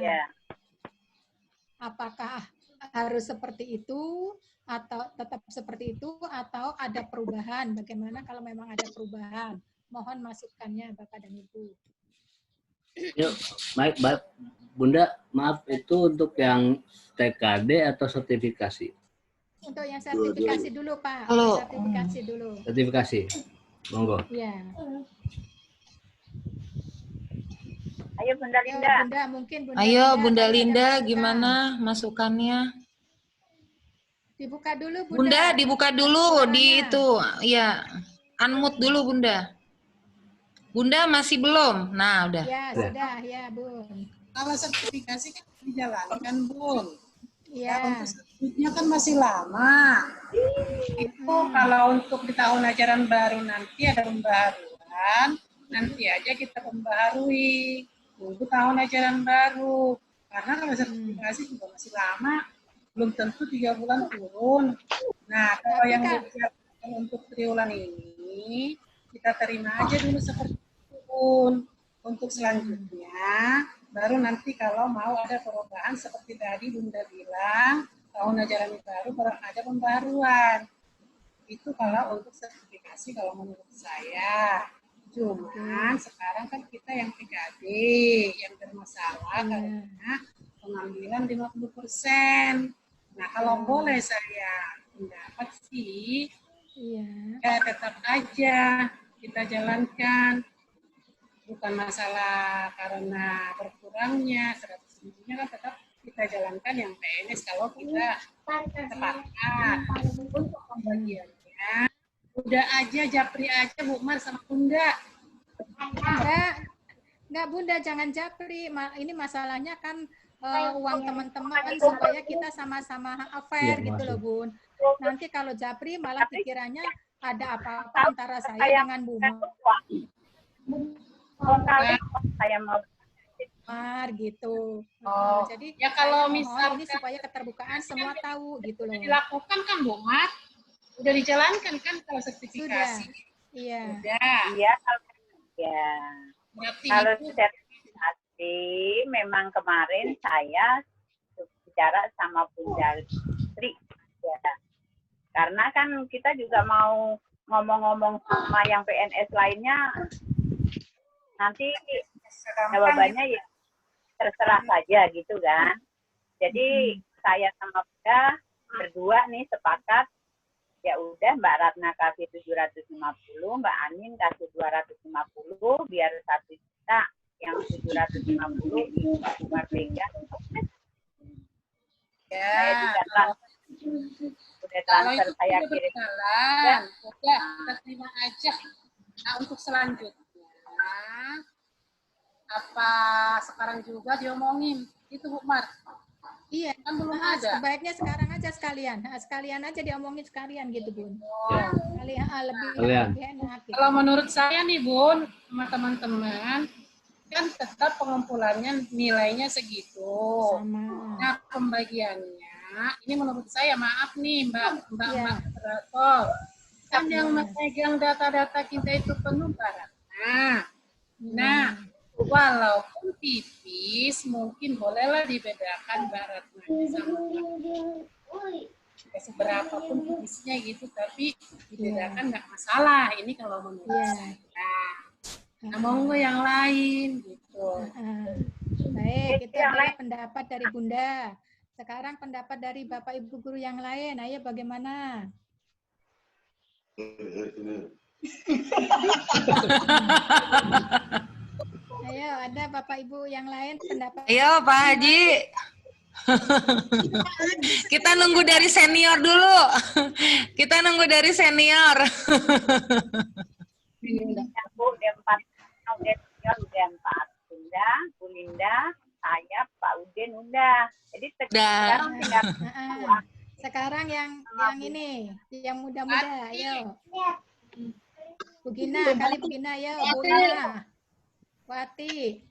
Speaker 1: Apakah harus seperti itu atau tetap seperti itu atau ada perubahan? Bagaimana kalau memang ada perubahan? Mohon masukannya Bapak dan Ibu.
Speaker 5: Yuk, baik, Bunda, maaf itu untuk yang TKD atau sertifikasi?
Speaker 1: Untuk yang sertifikasi dulu, Pak.
Speaker 9: Halo.
Speaker 1: Sertifikasi dulu.
Speaker 5: Sertifikasi, monggo.
Speaker 1: Iya.
Speaker 12: Ayo Bunda Linda.
Speaker 9: Ayo Bunda Linda, gimana masukannya?
Speaker 1: Dibuka dulu,
Speaker 9: Bunda, dibuka dulu di itu. Ya, unmute dulu, Bunda. Bunda masih belum? Nah, udah.
Speaker 1: Ya, sudah, ya, Bun.
Speaker 11: Kalau sertifikasi kan dijalankan, Bun.
Speaker 1: Iya.
Speaker 11: Untuk sertifikatnya kan masih lama. Itu kalau untuk di tahun ajaran baru nanti ada pembaharuan, nanti aja kita pembaharui. Tunggu tahun ajaran baru. Karena kalau sertifikasi juga masih lama, belum tentu 3 bulan turun. Nah, kalau yang dibicarakan untuk triwulan ini, kita terima aja dulu seperti itu, Bun. Untuk selanjutnya, baru nanti kalau mau ada perubahan seperti tadi Bunda bilang, tahun ajaran baru baru ada pembaruan. Itu kalau untuk sertifikasi kalau menurut saya. Cuman sekarang kan kita yang TKD yang bermasalah karena pengambilan 50%. Nah, kalau boleh saya pendapat sih, tetap aja kita jalankan. Bukan masalah karena berkurangnya 100.000-nya kan tetap kita jalankan yang PNS kalau kita tepatkan. Untuk pembagiannya udah aja japri aja Bu Mar sama Bunda.
Speaker 1: Enggak Bunda, jangan japri. Ini masalahnya kan uang teman-teman supaya kita sama-sama fair gitu loh Bun. Nanti kalau japri malah pikirannya ada apa-apa antara saya dengan Bu
Speaker 12: Saya mau
Speaker 1: gitu. Jadi
Speaker 11: ya kalau misalnya
Speaker 1: ini supaya keterbukaan semua tahu gitu loh.
Speaker 11: Dilakukan kan Bu Mar? Udah dijalankan kan kalau sertifikasi?
Speaker 1: Iya.
Speaker 12: Iya, ya. Kalau
Speaker 11: itu
Speaker 12: sertifikasi memang kemarin saya bicara sama Bunda Tri, ya. Karena kan kita juga mau ngomong-ngomong sama yang PNS lainnya, nanti jawabannya ya terserah saja gitu kan. Jadi saya sama Bunda berdua nih sepakat, ya udah Mbak Ratna kasih 750, Mbak Anin kasih 250, biar 1 juta yang 750 itu Merdeka.
Speaker 11: Ya.
Speaker 12: Udah transfer saya kirim.
Speaker 11: Udah, kita terima aja. Nah, untuk selanjutnya, apa sekarang juga diomongin? Itu Bu Mar.
Speaker 1: Iya,
Speaker 11: kan belum ada.
Speaker 1: Sebaiknya sekarang aja sekalian aja diomongin sekalian gitu Bun. Lebih enak. Gitu.
Speaker 11: Kalau menurut saya nih Bun, sama teman-teman, kan tetap pengumpulannya nilainya segitu.
Speaker 1: Sama.
Speaker 11: Nah pembagiannya Nak, ini menurut saya, maaf nih Mbak moderator. Kan yang memegang data-data kita itu penuh barang. Nah, walaupun tipis, mungkin bolehlah dibedakan Baratna sama seberapa pun tipisnya gitu, tapi dibedakan nggak masalah. Ini kalau menurut saya. Nah, monggo yang lain gitu.
Speaker 1: Baik, itu adalah pendapat dari Bunda. Sekarang pendapat dari Bapak Ibu guru yang lain. Ayo bagaimana? Ayo, ada Bapak Ibu yang lain pendapat.
Speaker 9: Ayo Pak Haji. Kita nunggu dari senior dulu. Kita nunggu dari senior.
Speaker 12: Bu, D4, D4. Bunda, Bu Linda, saya, Pak Udin udah. Jadi sekarang tinggal
Speaker 1: sekarang yang ini, yang muda-muda, ayo. Bu Gina, kali Bu Gina, ayo. Bu Gina. Bu Ati.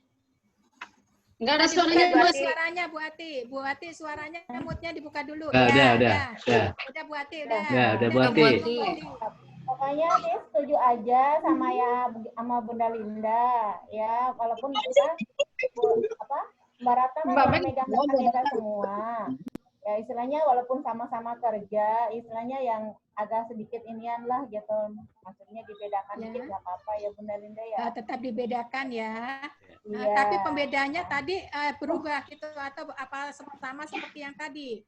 Speaker 10: Enggak ada suaranya, Bu Ati.
Speaker 1: Suaranya, Bu Ati. Bu Ati, suaranya mute-nya dibuka dulu.
Speaker 5: Udah.
Speaker 1: Udah, Bu Ati, udah.
Speaker 5: Udah, Bu Ati.
Speaker 2: Pokoknya dia setuju aja sama Bunda Linda ya, walaupun kita Mbak Ratna memang megang data semua. Ya istilahnya walaupun sama-sama kerja, istilahnya yang agak sedikit inian lah gitu. Maksudnya dibedakan dikit nggak apa-apa ya Bunda Linda ya.
Speaker 1: Tetap dibedakan ya.
Speaker 2: Iya.
Speaker 1: Tapi pembedanya tadi berubah gitu atau apa sama seperti yang tadi?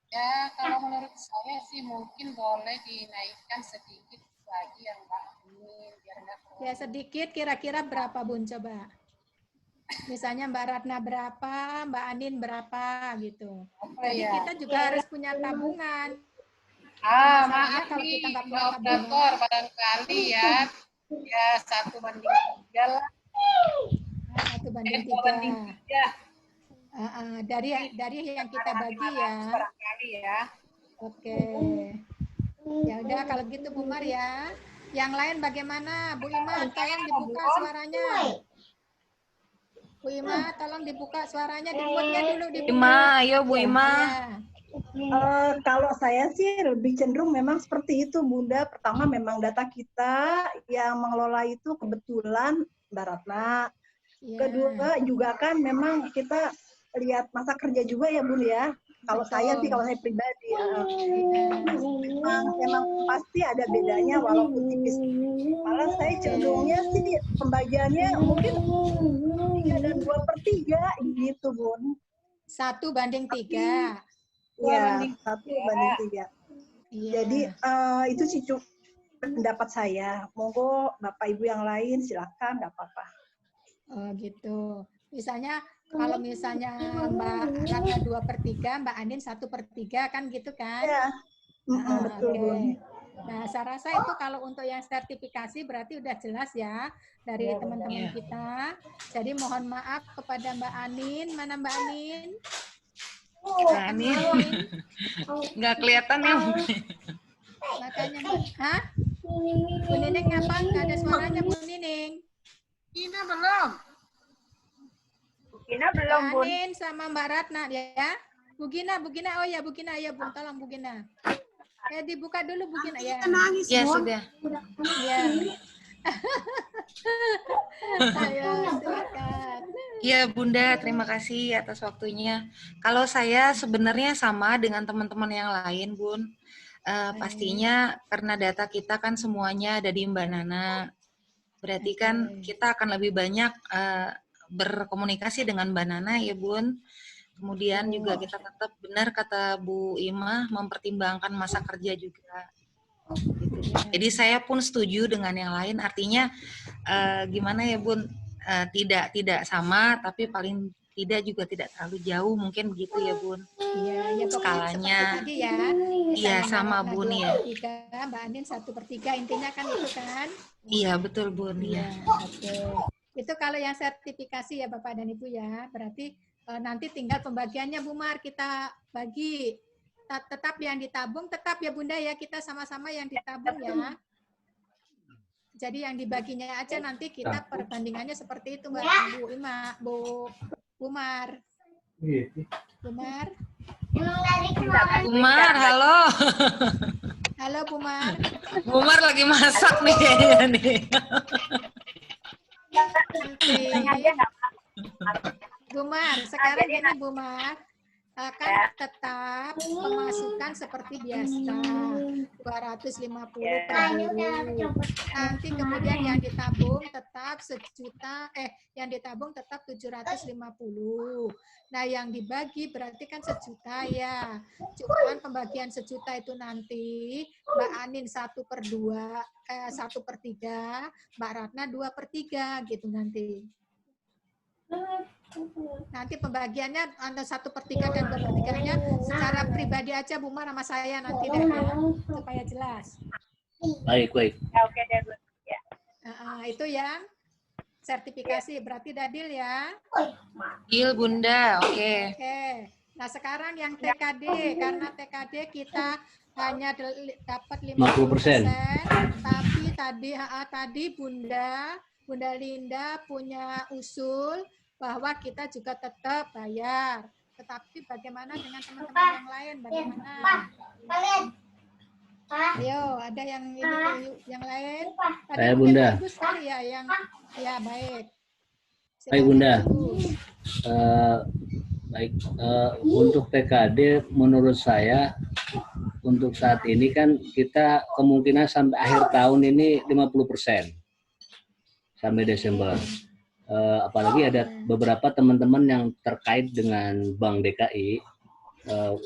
Speaker 11: Ya, kalau menurut saya sih mungkin boleh dinaikkan sedikit lagi yang Mbak Anin, biar nggak terlalu.
Speaker 1: Ya sedikit, kira-kira berapa Bun coba? Misalnya Mbak Ratna berapa, Mbak Anin berapa gitu. Jadi
Speaker 11: ya?
Speaker 1: kita juga harus punya tabungan.
Speaker 11: Maaf
Speaker 1: kalau
Speaker 11: nih,
Speaker 1: kita nggak
Speaker 11: Mbak
Speaker 1: punya
Speaker 11: operator, barangkali ya 1:3 lah.
Speaker 1: 1:3. Dari yang kita bagi ya.
Speaker 11: Barangkali ya.
Speaker 1: Oke. Ya udah kalau gitu Bu Mar ya. Yang lain bagaimana? Bu Ima, tolong dibuka suaranya. Bu Ima, tolong dibuka suaranya, di-mute-nya dulu.
Speaker 9: Ima, ayo Bu Ima.
Speaker 8: Kalau saya sih lebih cenderung memang seperti itu, Bunda. Pertama memang data kita yang mengelola itu kebetulan Mbak Ratna. Kedua juga kan memang kita lihat masa kerja juga ya Bun ya. Kalau saya sih, kalau saya pribadi memang pasti ada bedanya walaupun tipis. Malah saya cenderungnya sih pembagiannya mungkin 3 dan 2/3 gitu Bun.
Speaker 1: 1:3.
Speaker 8: Iya, 1:3. Jadi itu sih pendapat saya. Monggo Bapak Ibu yang lain silakan, nggak apa-apa.
Speaker 1: Oh gitu. Misalnya kalau misalnya Mbak Ratna 2/3, Mbak Anin 1/3 kan gitu kan?
Speaker 8: Iya. Betul Bun.
Speaker 1: Nah, saya rasa itu kalau untuk yang sertifikasi berarti udah jelas ya dari teman-teman kita. Jadi mohon maaf kepada Mbak Anin. Mana Mbak Anin?
Speaker 9: Mbak Anin. Nggak kelihatan ya.
Speaker 1: Makanya, hah? Bu Nining ngapa? Nggak ada suaranya Bu Nining.
Speaker 11: Gina belum.
Speaker 12: Gina belum,
Speaker 1: Mbak
Speaker 12: Bun.
Speaker 1: Anin sama Mbak Ratna ya. Bu Gina, oh ya Bu Gina, ya Bun, tolong Bu Gina. Dibuka dulu Bu Gina ya.
Speaker 9: Ya sudah.
Speaker 1: Ya. Ayo, silakan.
Speaker 9: Ya Bunda, terima kasih atas waktunya. Kalau saya sebenarnya sama dengan teman-teman yang lain, Bun. Pastinya karena data kita kan semuanya ada di Mbak Nana. Berarti kan kita akan lebih banyak berkomunikasi dengan Mbak Nana ya Bun. Kemudian juga kita tetap benar kata Bu Ima mempertimbangkan masa kerja juga. Gitu. Jadi saya pun setuju dengan yang lain. Artinya gimana ya Bun? Tidak sama, tapi paling tidak juga tidak terlalu jauh, mungkin begitu ya Bun.
Speaker 1: Iya, ya
Speaker 9: skalanya.
Speaker 1: Tadi ya.
Speaker 9: Iya sama Bun ya.
Speaker 1: 2/3, Mbak Anin 1/3, intinya kan itu kan?
Speaker 9: Iya betul Bun ya.
Speaker 1: Oke. Itu kalau yang sertifikasi ya Bapak dan Ibu ya. Berarti nanti tinggal pembagiannya Bu Mar kita bagi. Tetap yang ditabung, tetap ya Bunda ya, kita sama-sama yang ditabung ya. Jadi yang dibaginya aja nanti kita perbandingannya seperti itu Mbak Bu Ima, Bu Mar. Bu Mar.
Speaker 9: Umar, halo.
Speaker 1: Halo Bu Mar.
Speaker 9: Bu Mar lagi masak nih kayaknya nih.
Speaker 1: Bu Mar, sekarang gini Bu Mar, kan tetap pemasukan seperti biasa 250 per guru. Nanti kemudian yang ditabung tetap yang ditabung tetap 750. Nah, yang dibagi berarti kan sejuta ya. Cuman pembagian sejuta itu nanti Mbak Anin 1/3, Mbak Ratna 2/3 gitu nanti. Nanti pembagiannya antara 1/3 dan 2/3-nya secara pribadi aja Bu Mar sama saya nanti deh ya, supaya jelas.
Speaker 5: Baik.
Speaker 12: Ya, oke deh, Bu. Ya.
Speaker 1: Itu yang sertifikasi berarti Dadil ya.
Speaker 9: Deal Bunda, oke.
Speaker 1: Oke. Nah sekarang yang TKD, karena TKD kita hanya dapat 50%, tapi tadi Bunda Linda punya usul bahwa kita juga tetap bayar. Tetapi bagaimana dengan teman-teman yang lain? Bagaimana? Ayo, ada yang yang lain? Tadi
Speaker 5: Bunda.
Speaker 1: Ibu sekali ya yang baik.
Speaker 5: Baik Bunda. Untuk TKD menurut saya untuk saat ini kan kita kemungkinan sampai akhir tahun ini 50% sampai Desember. Apalagi ada beberapa teman-teman yang terkait dengan Bank DKI,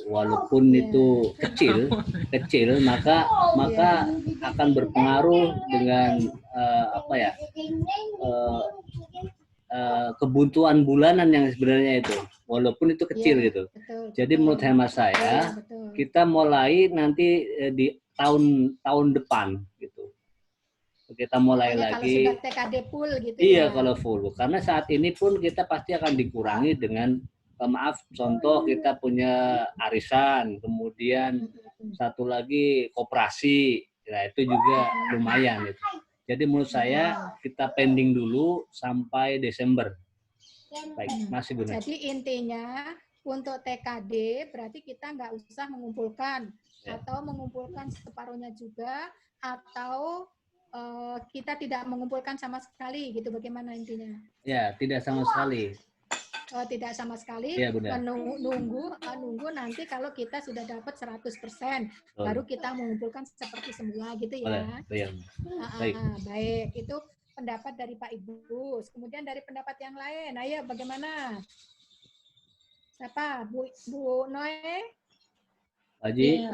Speaker 5: walaupun itu kecil, maka akan berpengaruh dengan kebutuhan bulanan yang sebenarnya itu, walaupun itu kecil gitu. Jadi menurut hemat saya, kita mulai nanti di tahun depan gitu. Kita mulai lagi.
Speaker 1: Kalau sudah TKD full gitu
Speaker 5: iya,
Speaker 1: ya.
Speaker 5: kalau full. Karena saat ini pun kita pasti akan dikurangi dengan contoh kita punya arisan, kemudian satu lagi koperasi. Nah, itu juga lumayan gitu. Jadi menurut saya kita pending dulu sampai Desember. Baik, masih Bunda.
Speaker 1: Jadi intinya untuk TKD berarti kita nggak usah mengumpulkan atau mengumpulkan separuhnya juga atau kita tidak mengumpulkan sama sekali gitu, bagaimana intinya?
Speaker 5: Ya, tidak sama sekali.
Speaker 1: Tidak sama sekali,
Speaker 5: ya,
Speaker 1: nunggu nanti kalau kita sudah dapat 100%, baru kita mengumpulkan seperti semula gitu ya. Baik, itu pendapat dari Pak Ibu. Kemudian dari pendapat yang lain, ayo bagaimana? Siapa? Bu Noe?
Speaker 5: Haji?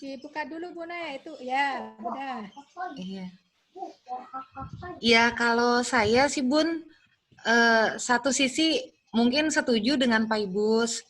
Speaker 1: Dibuka dulu Bu Noe, itu ya, udah.
Speaker 9: Iya. Ya kalau saya sih Bun, satu sisi mungkin setuju dengan Pak Ibus,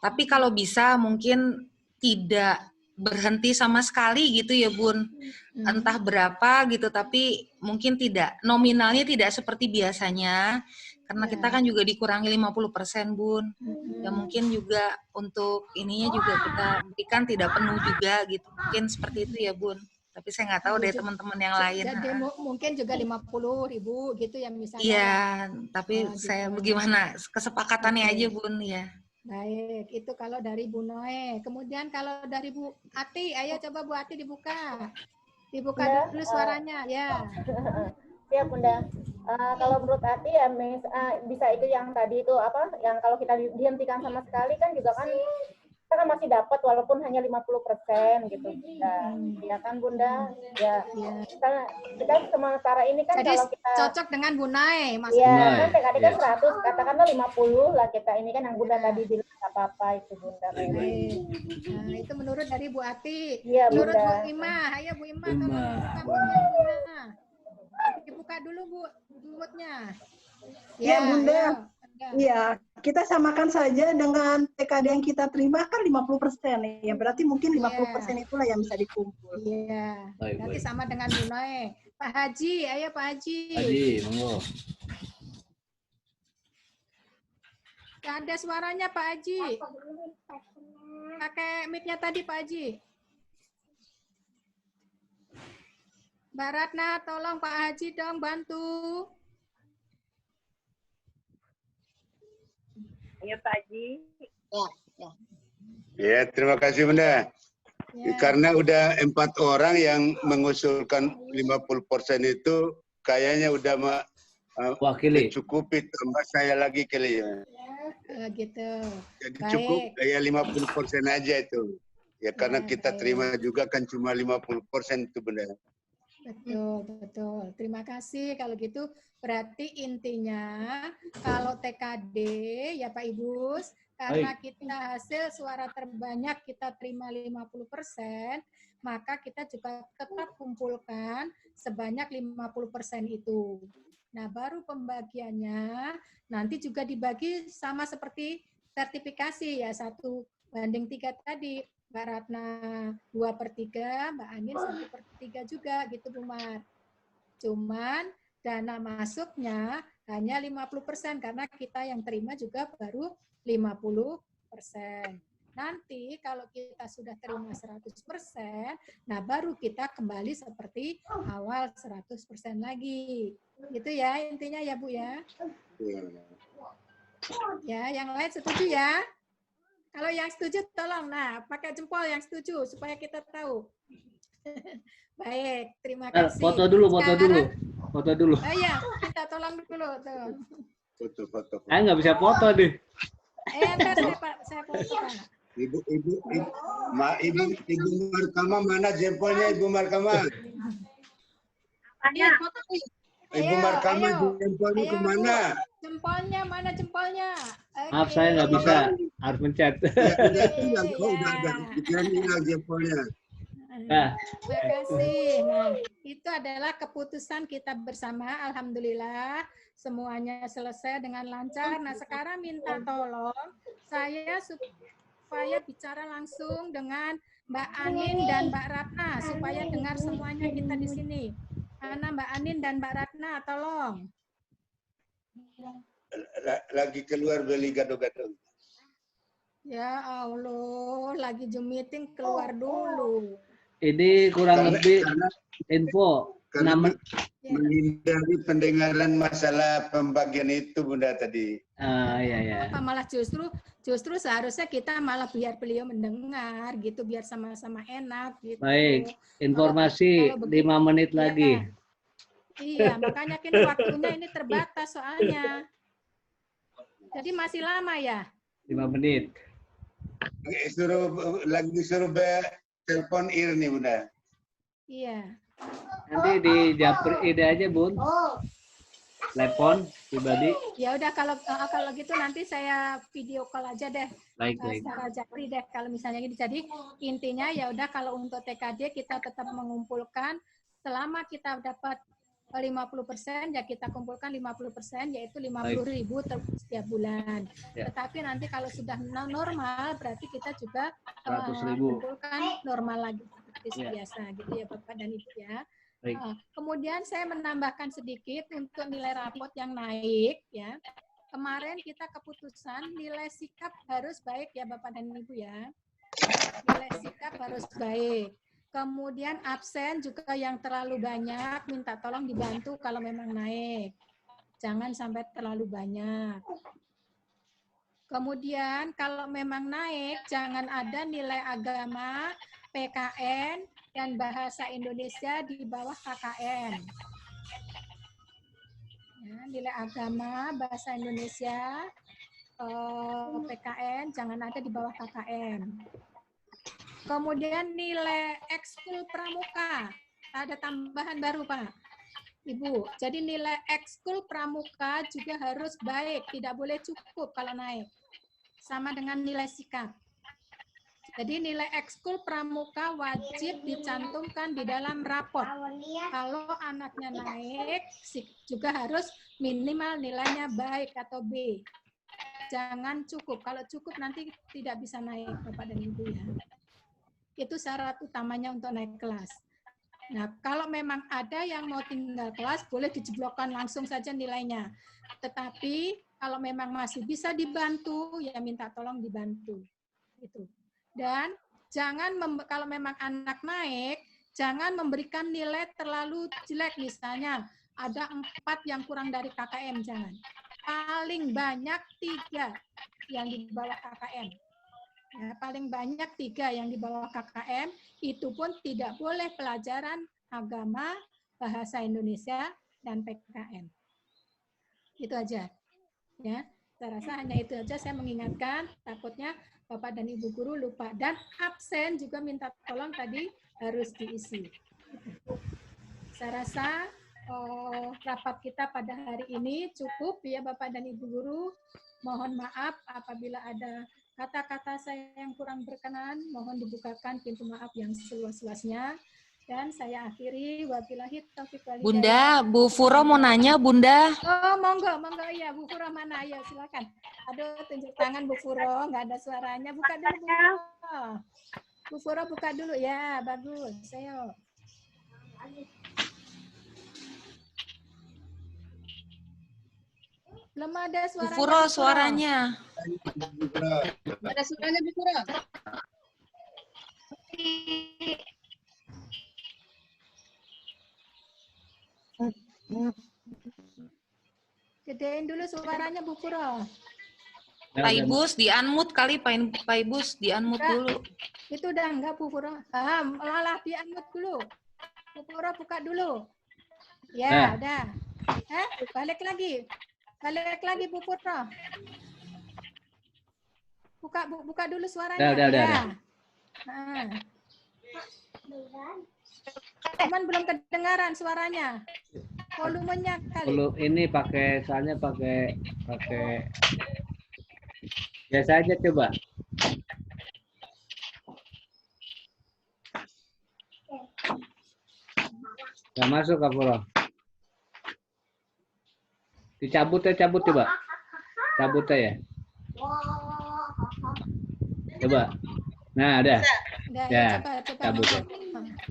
Speaker 9: tapi kalau bisa mungkin tidak berhenti sama sekali gitu ya Bun, entah berapa gitu, tapi mungkin tidak, nominalnya tidak seperti biasanya, karena kita kan juga dikurangi 50% Bun, ya mungkin juga untuk ininya juga kita berikan tidak penuh juga gitu, mungkin seperti itu ya Bun. Tapi saya nggak tahu deh teman-teman yang lain.
Speaker 1: Jadi mungkin juga 50.000 gitu ya misalnya.
Speaker 9: Iya, tapi saya bagaimana kesepakatannya aja Bun ya.
Speaker 1: Baik, itu kalau dari Bu Noe. Kemudian kalau dari Bu Ati, ayo coba Bu Ati dibuka. Dibuka dulu suaranya, ya.
Speaker 2: Siap Bunda. Kalau menurut Ati ya bisa itu yang tadi itu apa? Yang kalau kita dihentikan sama sekali kan juga kan kita kan masih dapat walaupun hanya 50% gitu Bunda. Ya kan Bunda? Ya. Kita sementara ini kan
Speaker 1: jadi
Speaker 2: kalau kita
Speaker 1: cocok dengan Bu Noe Mas.
Speaker 2: Iya, kan TKD kan 100, katakanlah 50 lah kita ini kan yang Bunda tadi bilang enggak apa-apa itu Bunda.
Speaker 1: Nah, itu menurut dari Bu Ati.
Speaker 2: Iya,
Speaker 1: menurut
Speaker 2: Bunda.
Speaker 1: Bu Ima, ayo Bu Ima tolong dibuka dulu Bu mulutnya.
Speaker 8: Ya, Bunda. Iya, kita samakan saja dengan TKD yang kita terima kan 50%. Ya, berarti mungkin 50% itulah yang bisa dikumpul.
Speaker 1: Iya. Berarti sama dengan Bu Noe. Pak Haji, ayo Pak Haji.
Speaker 5: Haji, monggo.
Speaker 1: Gak ada suaranya Pak Haji. Pakai mic-nya tadi Pak Haji. Mbak Ratna, tolong Pak Haji dong bantu.
Speaker 12: Iya Pak Haji.
Speaker 4: Ya, terima kasih Bunda. Karena udah 4 orang yang mengusulkan 50% itu kayaknya udah mencukupi, tambah saya lagi kali ya.
Speaker 1: Gitu.
Speaker 4: Jadi
Speaker 1: Baik.
Speaker 4: cukup kayak 50% aja itu. Ya karena kita terima juga kan cuma 50% itu Bunda.
Speaker 1: Betul, betul. Terima kasih. Kalau gitu berarti intinya kalau TKD ya Pak Ibus, karena kita hasil suara terbanyak kita terima 50%, maka kita juga tetap kumpulkan sebanyak 50% itu. Nah, baru pembagiannya nanti juga dibagi sama seperti sertifikasi ya, 1:3 tadi. Mbak Ratna 2/3, Mbak Anin 1/3 juga gitu Bu Mar. Cuman dana masuknya hanya 50% karena kita yang terima juga baru 50%. Nanti kalau kita sudah terima 100%, nah baru kita kembali seperti awal 100% lagi. Gitu ya intinya ya Bu ya. Ya, yang lain setuju ya? Kalau yang setuju tolong, nah pakai jempol yang setuju supaya kita tahu. Baik, terima kasih.
Speaker 5: Foto dulu.
Speaker 1: Oh iya, kita tolong dulu tuh.
Speaker 4: Foto.
Speaker 5: Saya nggak bisa foto deh.
Speaker 1: Entar saya foto Pak.
Speaker 4: Ibu Markama mana jempolnya Ibu Markama?
Speaker 12: Tanya.
Speaker 4: Ibu Markama jempolnya kemana?
Speaker 1: Jempolnya mana jempolnya?
Speaker 5: Maaf saya nggak bisa, harus mencet.
Speaker 4: Udah hilang jempolnya.
Speaker 1: Terima kasih. Nah, itu adalah keputusan kita bersama. Alhamdulillah semuanya selesai dengan lancar. Nah, sekarang minta tolong saya supaya bicara langsung dengan Mbak Anin dan Mbak Ratna supaya dengar semuanya kita di sini. Mana Mbak Anin dan Mbak Ratna, tolong.
Speaker 4: Lagi keluar beli gado-gado.
Speaker 1: Ya Allah, lagi Zoom meeting keluar dulu.
Speaker 5: Ini kurang lebih info.
Speaker 4: Menghindari pendengaran masalah pembagian itu Bunda tadi.
Speaker 5: Iya.
Speaker 1: Apa malah justru seharusnya kita malah biar beliau mendengar gitu, biar sama-sama enak gitu.
Speaker 5: Baik, informasi kalau 5 menit lagi.
Speaker 1: Iya, makanya kini waktunya ini terbatas soalnya. Jadi masih lama ya?
Speaker 5: 5 menit.
Speaker 4: Lagi suruh telepon nih Bunda.
Speaker 1: Iya.
Speaker 5: Nanti di japri ide aja Bun. Telepon pribadi.
Speaker 1: Ya udah kalau gitu nanti saya video call aja deh.
Speaker 5: Baik.
Speaker 1: Secara japri deh kalau misalnya gitu. Jadi intinya ya udah kalau untuk TKD kita tetap mengumpulkan selama kita dapat 50% ya kita kumpulkan 50% yaitu 50.000 setiap bulan. Ya. Tetapi nanti kalau sudah normal berarti kita juga kumpulkan normal lagi seperti biasa gitu ya Bapak dan Ibu ya. Kemudian saya menambahkan sedikit untuk nilai rapot yang naik ya. Kemarin kita keputusan nilai sikap harus baik ya Bapak dan Ibu ya. Nilai sikap harus baik. Kemudian absen juga yang terlalu banyak, minta tolong dibantu kalau memang naik. Jangan sampai terlalu banyak. Kemudian kalau memang naik, jangan ada nilai agama, PKN, dan bahasa Indonesia di bawah KKN. Ya, nilai agama, bahasa Indonesia, PKN, jangan ada di bawah KKN. Kemudian nilai ekskul pramuka, ada tambahan baru Pak, Ibu. Jadi nilai ekskul pramuka juga harus baik, tidak boleh cukup kalau naik. Sama dengan nilai sikap. Jadi nilai ekskul pramuka wajib dicantumkan di dalam rapot. Kalau anaknya naik, juga harus minimal nilainya baik atau B. Jangan cukup, kalau cukup nanti tidak bisa naik Bapak dan Ibu ya. Itu syarat utamanya untuk naik kelas. Nah, kalau memang ada yang mau tinggal kelas, boleh dijeblokkan langsung saja nilainya. Tetapi kalau memang masih bisa dibantu, ya minta tolong dibantu. Gitu. Dan jangan kalau memang anak naik, jangan memberikan nilai terlalu jelek. Misalnya ada 4 yang kurang dari KKM, jangan. Paling banyak 3. yang di bawah KKM. Ya, paling banyak 3 yang di bawah KKM, itu pun tidak boleh pelajaran agama, bahasa Indonesia, dan PKN. Itu aja. Ya, saya rasa hanya itu aja. Saya mengingatkan, takutnya Bapak dan Ibu guru lupa. Dan absen juga minta tolong tadi harus diisi. Saya rasa rapat kita pada hari ini cukup ya Bapak dan Ibu guru. Mohon maaf apabila ada kata-kata saya yang kurang berkenan, mohon dibukakan pintu maaf yang seluas-luasnya. Dan saya akhiri, wabillahi taufiq wal hidayah.
Speaker 9: Bunda, Bu Furo mau nanya, Bunda.
Speaker 1: Oh, monggo ya, Bu Furo mana? Ayo, silakan. Aduh, tunjuk tangan Bu Furo, nggak ada suaranya. Buka dulu, Bu Furo. Bu Furo buka dulu, ya, bagus. Ayo. Belum ada suaranya.
Speaker 9: Bu Furo, suaranya.
Speaker 10: Ada suaranya, Bu Furo.
Speaker 1: Gedein dulu suaranya Bu Furo.
Speaker 9: Pak Ibus di-unmute kali, Pak Ibus di-unmute dulu.
Speaker 1: Itu udah enggak Bu Furo? Malah di-unmute dulu. Bu Furo buka dulu. Ya, udah. Balik lagi. Balik lagi Bu Furo. Buka dulu suaranya.
Speaker 5: Udah.
Speaker 1: Cuman belum kedengaran suaranya. Volumenya kali.
Speaker 5: Ini soalnya pakai biasa aja coba. Gak masuk Kak Puro. Dicabut coba. Cabut ya. Coba. Nah, ada.
Speaker 1: Ya,
Speaker 5: cabut ya.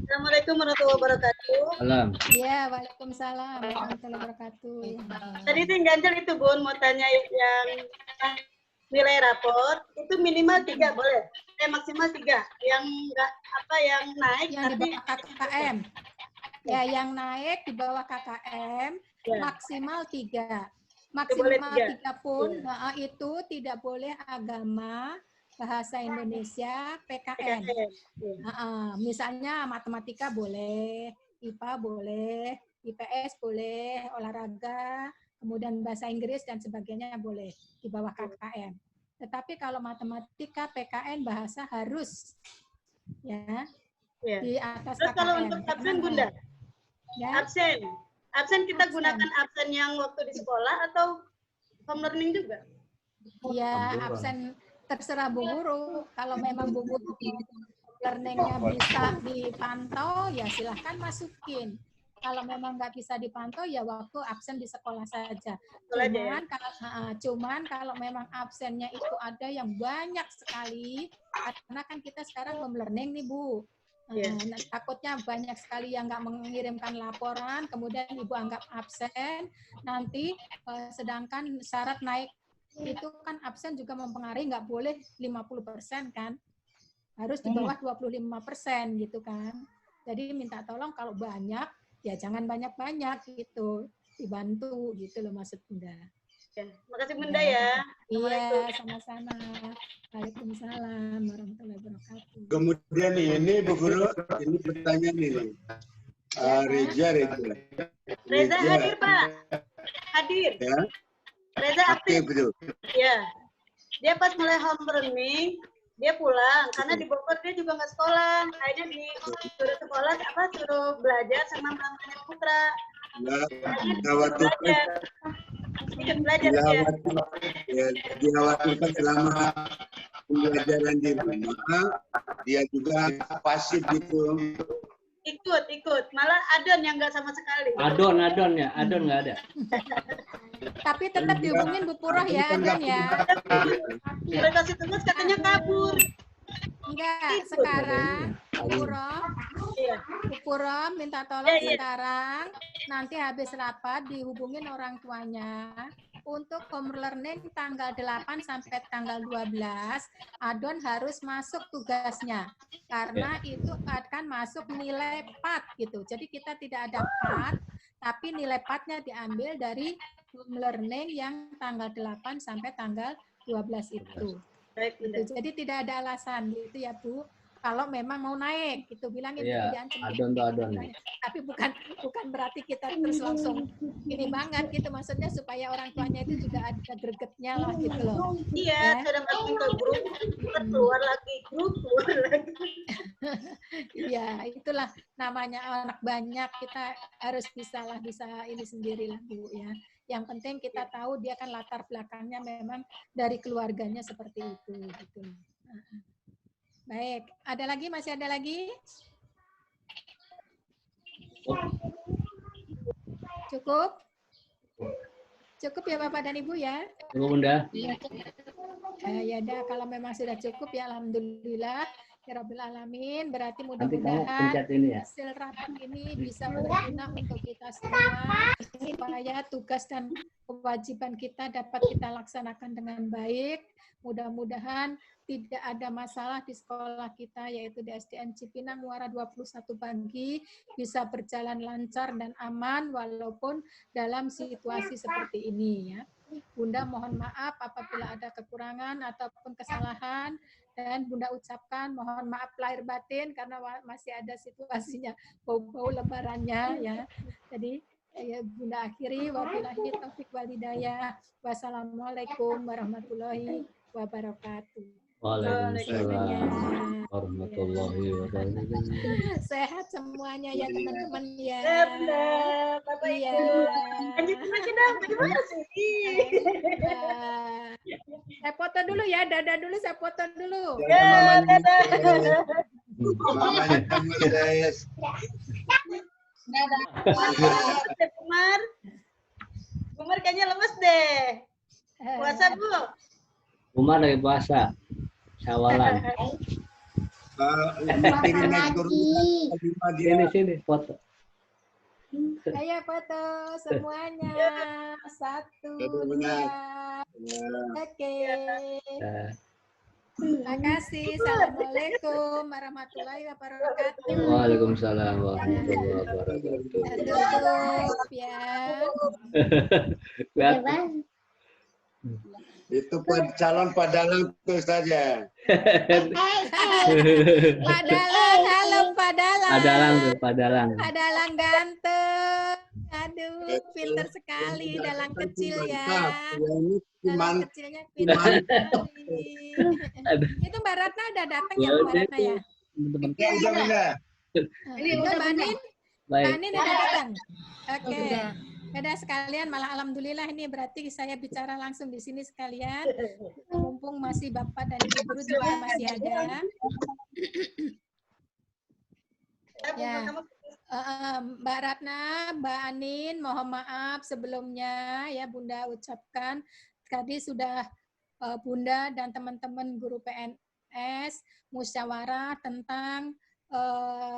Speaker 13: Assalamualaikum warahmatullahi wabarakatuh.
Speaker 5: Salam.
Speaker 1: Iya, waalaikumsalam warahmatullahi wabarakatuh.
Speaker 13: Tadi itu ganjel itu Bun, mau tanya yang nilai raport itu minimal 3 boleh? Maksimal 3. Yang enggak yang naik
Speaker 1: yang di bawah KKM. Ya, yang naik di bawah KKM maksimal 3. Maksimal 3 pun itu tidak boleh agama, bahasa Indonesia, PKN. Misalnya matematika boleh, IPA boleh, IPS boleh, olahraga, kemudian bahasa Inggris dan sebagainya boleh di bawah KKM. Tetapi kalau matematika, PKN, bahasa harus di atas
Speaker 13: Terus
Speaker 1: KKM.
Speaker 13: kalau untuk absen Bunda, absen kita gunakan absen yang waktu di sekolah atau home learning juga?
Speaker 1: Iya, absen terserah Bu Guru. Kalau memang Bu Guru learning-nya bisa dipantau, ya silahkan masukin. Kalau memang nggak bisa dipantau, ya waktu absen di sekolah saja. Cuman kalau memang absennya itu ada yang banyak sekali, karena kan kita sekarang home learning nih Bu. Takutnya banyak sekali yang nggak mengirimkan laporan, kemudian Ibu anggap absen, nanti sedangkan syarat naik itu kan absen juga mempengaruhi, nggak boleh 50% kan, harus di bawah 25% gitu kan. Jadi minta tolong kalau banyak ya jangan banyak-banyak gitu, dibantu gitu loh maksud Bunda.
Speaker 13: Makasih Bunda ya.
Speaker 1: Iya, sama-sama. Waalaikumsalam warahmatullahi wabarakatuh.
Speaker 4: Kemudian ini Bu Guru, ini pertanyaan ini. Reza
Speaker 13: hadir Pak. Hadir.
Speaker 4: Ya.
Speaker 13: Reza aktif.
Speaker 4: Betul.
Speaker 13: Ya. Dia pas mulai home learning, dia pulang karena di Bogor dia juga nggak sekolah. Akhirnya disuruh sekolah suruh belajar sama Mama Putra. Sedikit belajar dia.
Speaker 4: Dikhawatirkan selama pembelajaran di rumah, dia juga pasif gitu.
Speaker 13: Ikut. Malah adon yang nggak sama sekali.
Speaker 5: Adon nggak ada.
Speaker 1: Tapi tetap dihubungin Bu Purah ya, Adon ya.
Speaker 13: Udah kasih tugas katanya kabur.
Speaker 1: Enggak, sekarang Bu Purah minta tolong sekarang, nanti habis rapat dihubungin orang tuanya. Untuk home learning tanggal 8 sampai tanggal 12, Adon harus masuk tugasnya. Karena itu akan masuk nilai 4 gitu. Jadi kita tidak ada 4, tapi nilai PAT-nya diambil dari home learning yang tanggal 8 sampai tanggal 12 itu. Gitu. Jadi tidak ada alasan gitu ya Bu. Kalau memang mau naik, itu bilangin jangan
Speaker 5: adon.
Speaker 1: Tapi bukan berarti kita terus langsung ini banget gitu. Maksudnya supaya orang tuanya itu juga ada gregetnya lah gitu loh.
Speaker 13: Iya, sudah masuk ke grup, keluar lagi grup, keluar lagi.
Speaker 1: Iya, itulah namanya anak banyak, kita harus bisa ini sendirilah Bu ya. Yang penting kita tahu dia kan latar belakangnya memang dari keluarganya seperti itu gitu. Baik, masih ada lagi? Cukup? Cukup ya Bapak dan Ibu ya?
Speaker 5: Cukup Bunda.
Speaker 1: Ya udah, kalau memang sudah cukup ya alhamdulillah. Ya Rabbil Alamin, berarti mudah-mudahan hasil rapat ini bisa berguna untuk kita semua, supaya tugas dan kewajiban kita dapat kita laksanakan dengan baik. Mudah-mudahan tidak ada masalah di sekolah kita, yaitu di SDN Cipinang Muara 21 Banggi, bisa berjalan lancar dan aman, walaupun dalam situasi seperti ini ya. Bunda mohon maaf apabila ada kekurangan ataupun kesalahan, dan Bunda ucapkan mohon maaf lahir batin karena masih ada situasinya bau-bau lebarannya ya. Jadi ya Bunda akhiri, wabillahi taufik wal hidayah. Wassalamualaikum warahmatullahi wabarakatuh.
Speaker 5: Waalaikumsalam warahmatullahi wabarakatuh.
Speaker 1: Sehat semuanya ya teman-teman ya.
Speaker 13: Bapak Ibu. Lanjutin aja dong, bagaimana sih?
Speaker 1: Saya foto dulu ya, dadah dulu, saya foto dulu.
Speaker 13: Ya, dadah. Umar kayaknya lemes deh. Puasa Bu.
Speaker 5: Umar lagi puasa. Syawalan. Sini foto.
Speaker 1: Ayo foto semuanya. 1, 2. Oke. Terima kasih. Assalamualaikum warahmatullahi wabarakatuh.
Speaker 5: Waalaikumsalam warahmatullahi wabarakatuh.
Speaker 1: Tutup ya.
Speaker 4: Itu calon Padalang tuh saja.
Speaker 1: Padalang, halo Padalang.
Speaker 5: Padalang.
Speaker 1: Padalang ganteng. Aduh, pinter sekali dalang kecil ya. Dalang kecilnya pinter sekali. Itu Mbak Ratna udah datang ya Mbak Ratna ya?
Speaker 4: Udah.
Speaker 1: Ini udah Mbak Anin? Mbak Anin udah datang? Oke. Beda sekalian, malah alhamdulillah ini berarti saya bicara langsung di sini sekalian. Mumpung masih Bapak dan Ibu guru juga masih ada. Ya, Mbak Ratna, Mbak Anin, mohon maaf sebelumnya ya Bunda ucapkan tadi sudah Bunda dan teman-teman guru PNS musyawarah tentang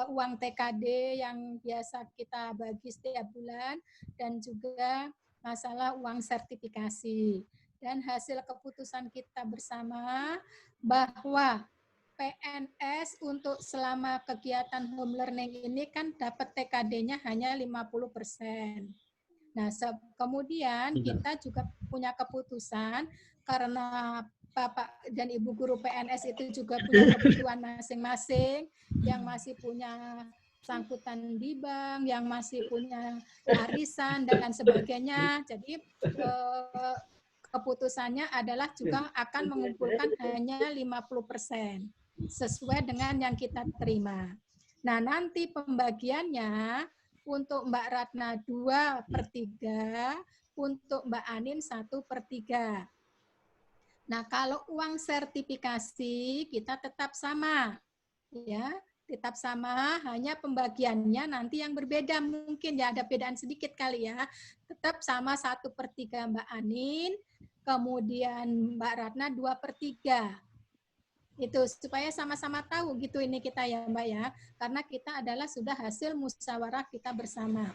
Speaker 1: uang TKD yang biasa kita bagi setiap bulan dan juga masalah uang sertifikasi. Dan hasil keputusan kita bersama bahwa PNS untuk selama kegiatan home learning ini kan dapat TKD-nya hanya 50%. Nah, kemudian kita juga punya keputusan karena Bapak dan Ibu guru PNS itu juga punya kebutuhan masing-masing, yang masih punya sangkutan di bank, yang masih punya arisan dan sebagainya. Jadi keputusannya adalah juga akan mengumpulkan hanya 50% sesuai dengan yang kita terima. Nah, nanti pembagiannya untuk Mbak Ratna 2/3, untuk Mbak Anin 1/3. Nah, kalau uang sertifikasi kita tetap sama, ya, tetap sama, hanya pembagiannya nanti yang berbeda mungkin ya ada bedaan sedikit kali ya, tetap sama 1/3 Mbak Anin, kemudian Mbak Ratna 2/3. Itu supaya sama-sama tahu gitu ini kita ya Mbak ya, karena kita adalah sudah hasil musyawarah kita bersama.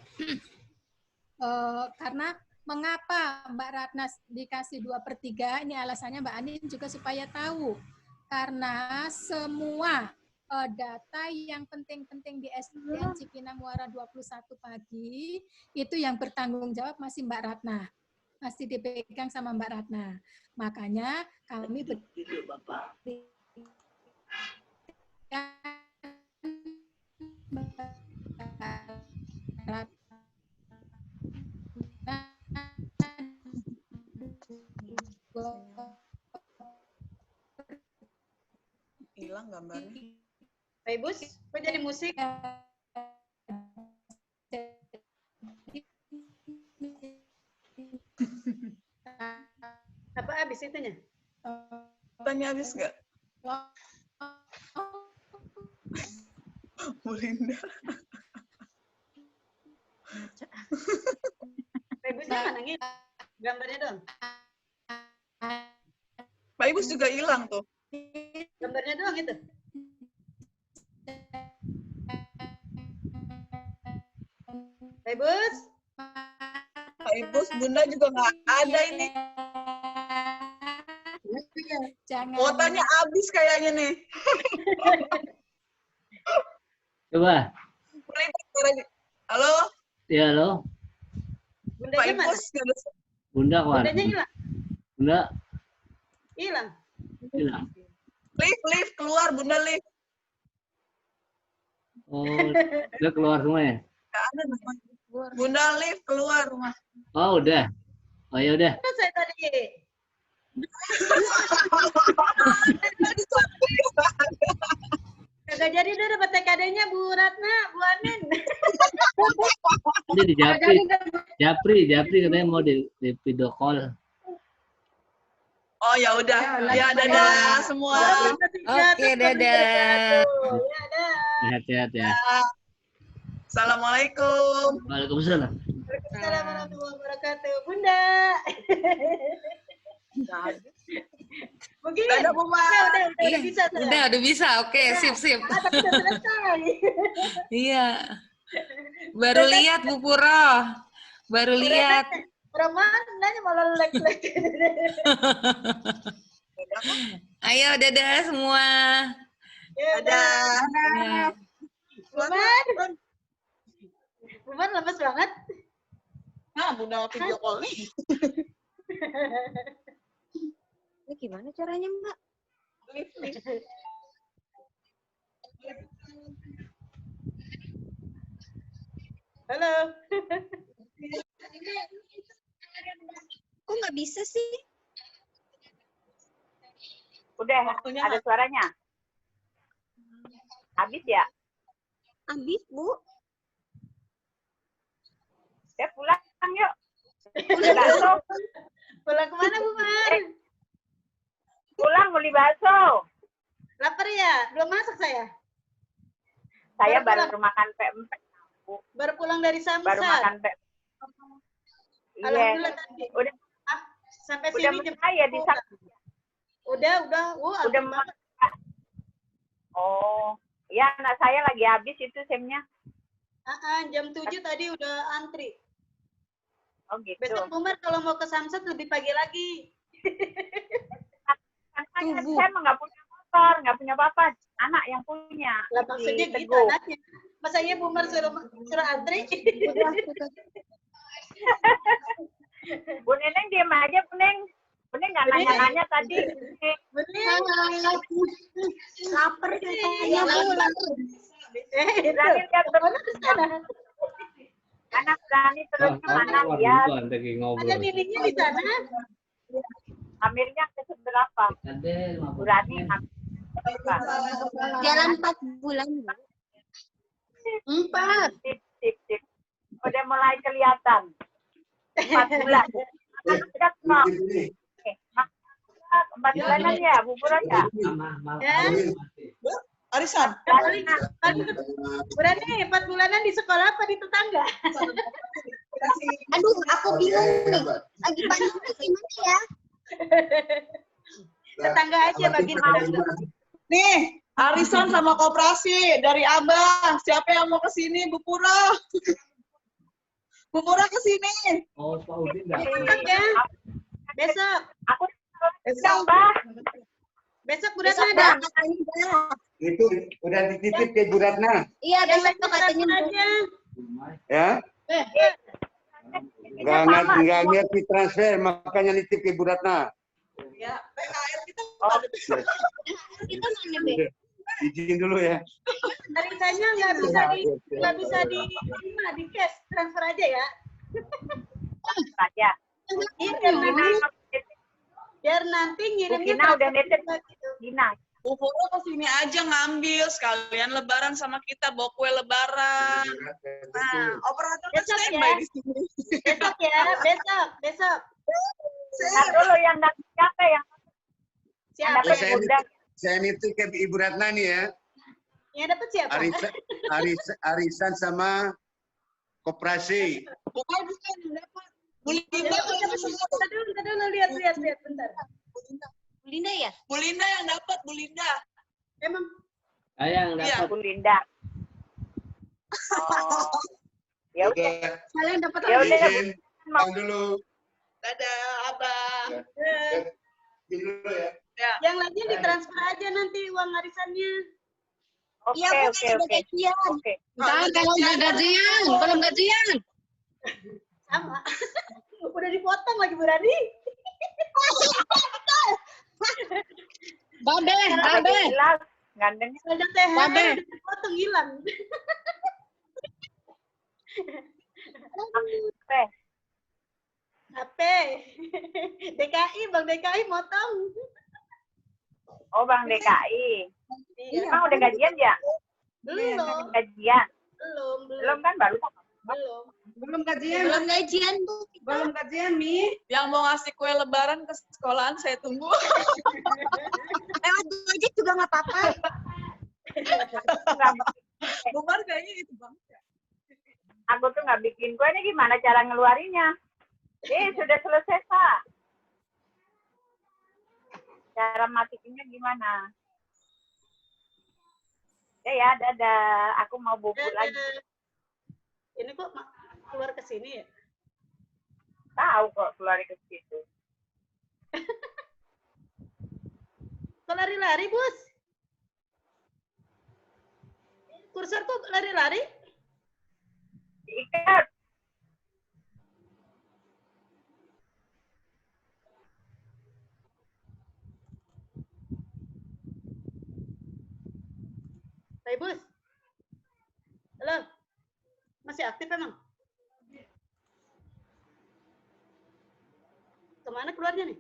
Speaker 1: Karena mengapa Mbak Ratna dikasih 2/3? Ini alasannya Mbak Anin juga supaya tahu. Karena semua data yang penting-penting di SDN Cipinang Muara 21 pagi, itu yang bertanggung jawab masih Mbak Ratna. Masih dipegang sama Mbak Ratna. Makanya kami Bapak.
Speaker 7: Hilang gambarnya.
Speaker 13: Pak Ibus, kok jadi musik? Apa habis itunya?
Speaker 7: Tanya habis nggak? Bu Linda.
Speaker 13: Pak Ibusnya mana nih? Gambarnya dong.
Speaker 7: Pak Ibus juga hilang tuh.
Speaker 13: Gambarnya doang itu. Pak Ibus.
Speaker 7: Pak Ibus, Bunda juga nggak ada ini. Kuotanya habis kayaknya nih.
Speaker 5: Coba.
Speaker 7: Halo?
Speaker 5: Ya, halo.
Speaker 7: Pak Ibus.
Speaker 5: Bunda keluar.
Speaker 13: Bundanya hilang.
Speaker 5: Bunda
Speaker 13: Hilang.
Speaker 5: hilang.
Speaker 7: Lift, keluar, Bunda lift.
Speaker 5: Oh, udah keluar semua ya?
Speaker 7: Nggak ada namanya. Bunda lift, keluar rumah.
Speaker 5: Oh, udah. Oh, ya udah.
Speaker 13: Kan saya tadi. Kagak jadi udah dapat TKD-nya Bu Ratna, Bu Anin.
Speaker 5: Ini di Japri katanya mau di video call.
Speaker 7: Oh ya udah, ya dadah semua.
Speaker 9: Oke, dadah.
Speaker 5: Sehat-sehat ya.
Speaker 7: Assalamualaikum.
Speaker 5: Waalaikumsalam.
Speaker 13: Waalaikumsalam warahmatullahi wabarakatuh. Bunda. Mungkin.
Speaker 7: Dadah, Bu Ma.
Speaker 13: Udah bisa.
Speaker 9: Udah bisa. Oke, sip.
Speaker 13: Tapi udah selesai.
Speaker 9: Iya. Baru lihat Bu Puro. Baru lihat.
Speaker 13: Roman nanya malah lek-lek.
Speaker 9: Ayo, dadah semua.
Speaker 7: Dadah.
Speaker 13: Buman lemes banget.
Speaker 7: Nah, Bunda video call nih.
Speaker 14: Ini gimana caranya, Mbak?
Speaker 13: Halo.
Speaker 14: Kok nggak bisa sih?
Speaker 12: Udah, ada suaranya. Habis ya?
Speaker 14: Habis, Bu.
Speaker 12: Ya pulang yuk.
Speaker 13: Pulang bakso. Pulang kemana, Bu Mar?
Speaker 12: Pulang beli bakso.
Speaker 13: Lapar ya? Belum masak saya.
Speaker 12: Saya baru makan PMP.
Speaker 13: Baru pulang dari Samsat.
Speaker 12: Baru makan PMP.
Speaker 13: Alhamdulillah tadi.
Speaker 12: Udah.
Speaker 13: Sampai
Speaker 12: udah
Speaker 13: sini jam
Speaker 12: ya di
Speaker 13: Udah.
Speaker 12: Udah makan. Oh, ya anak saya lagi habis itu SIM-nya.
Speaker 13: Jam 7 tadi udah antri.
Speaker 12: Oh gitu.
Speaker 13: Besok Umar kalau mau ke Samsat lebih pagi lagi.
Speaker 12: Saya emang nggak punya motor, nggak punya apa-apa. Anak yang punya.
Speaker 13: Lah maksudnya gitu anaknya. Masa iya Bu Umar suruh antri?
Speaker 12: Bu Neneng diam aja, Bu Neng. Bu Neng nggak nanya-nanya tadi.
Speaker 13: Bu Neng.
Speaker 14: Lapar kayaknya, Bu.
Speaker 12: Berani lihat terus. Anak berani terus kemana lihat.
Speaker 13: Ada miliknya di sana.
Speaker 12: Amirnya ke berapa? Berani.
Speaker 14: Jalan 4 bulan.
Speaker 13: 4.
Speaker 12: Tip. Udah mulai kelihatan. 4 bulan. Dekat kok. 4 bulanan ya, Bu Puro ya?
Speaker 13: Ya.
Speaker 7: Arisan.
Speaker 13: Berarti 4 bulanan di sekolah apa di tetangga?
Speaker 14: Aduh, aku bingung nih. Lagi panik gimana ya?
Speaker 13: Tetangga aja bagi tetangga.
Speaker 7: Nih, arisan sama koperasi dari Abang. Siapa yang mau ke sini, Bu Puro? Bu Puro ke sini.
Speaker 5: Oh, Pak Udin enggak.
Speaker 13: Besok.
Speaker 12: Aku besok, Mbak.
Speaker 13: Besok udah ada.
Speaker 4: Itu udah dititip ke Bu Ratna.
Speaker 14: Iya, besok katanya.
Speaker 4: Ya? Nggak ngerti transfer, makanya nitip ke Bu Ratna.
Speaker 7: Ya, PHR kita
Speaker 14: Kita mana, Be?
Speaker 4: Izin dulu ya.
Speaker 13: Arisanya nggak bisa di cash, transfer aja ya.
Speaker 12: Saja.
Speaker 13: Iya, biar nanti ngirimnya
Speaker 12: Gina udah nitip. Gina.
Speaker 7: Bu Puro kesini aja ngambil sekalian lebaran sama kita, bawa kue lebaran. Nah, operator kan
Speaker 13: Besok
Speaker 7: standby
Speaker 13: ya.
Speaker 7: di sini.
Speaker 13: Besok ya, besok.
Speaker 12: Nah, dulu yang dapat siapa yang
Speaker 13: Siapa?
Speaker 4: Saya nitip ke Ibu Ratna nih ya.
Speaker 13: Yang dapat siapa?
Speaker 4: Arisan sama koperasi.
Speaker 7: Bukan yang dapat. Bu Linda
Speaker 13: Kita lihat bentar.
Speaker 14: Bu Linda ya?
Speaker 7: Bu Linda yang dapat, Bu Linda.
Speaker 13: Emang
Speaker 5: Saya yang dapat.
Speaker 12: Bu Linda. Oh. Ya udah.
Speaker 13: kalian dapat
Speaker 12: Ya udah.
Speaker 4: Izin, pulang dulu.
Speaker 7: Dadah, Abang.
Speaker 4: Izin dulu ya.
Speaker 7: Ya.
Speaker 13: Yang lainnya ditransfer aja nanti uang arisannya.
Speaker 12: Oke. Oke.
Speaker 10: Ntar kalau udah gajian, belum gajian.
Speaker 13: Sama. Udah dipotong lagi Bu Rani.
Speaker 10: Babe.
Speaker 12: Gandeng.
Speaker 13: Ada THR
Speaker 10: Babe.
Speaker 13: udah dipotong hilang. HP. DKI, Bang DKI motong.
Speaker 12: Oh, Bang DKI.
Speaker 13: Iya.
Speaker 12: Emang udah gajian ya?
Speaker 13: Belum.
Speaker 12: Gajian.
Speaker 13: Belum
Speaker 12: Kan baru.
Speaker 13: Belum.
Speaker 8: Belum gajian.
Speaker 14: Belum gajian, Bu.
Speaker 8: Belum gajian, Mi.
Speaker 7: Yang mau ngasih kue lebaran ke sekolahan saya tunggu.
Speaker 14: Lewat Gojek juga nggak apa-apa.
Speaker 7: Bukan kayaknya itu Bang.
Speaker 12: Aku tuh nggak bikin kue, ini gimana cara ngeluarinnya? Sudah selesai, Pak. Cara matikinnya gimana? Ya, dadah. Aku mau bubur lagi.
Speaker 13: Ini kok keluar ke sini ya?
Speaker 12: Tahu kok keluar ke situ.
Speaker 13: Kok lari-lari, Bos? Kursor kok lari-lari?
Speaker 12: Ikat.
Speaker 13: Hai, Bos. Halo. Masih aktif emang? Kemana keluarnya nih?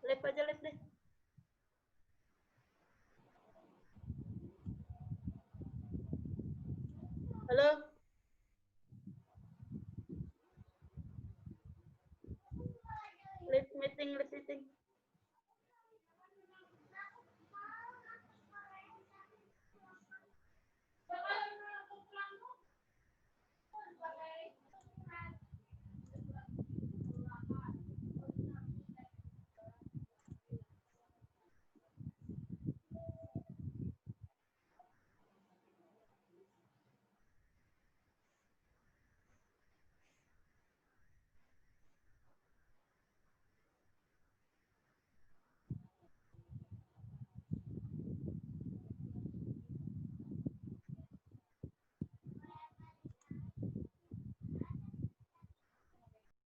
Speaker 13: Live aja, live deh. Halo.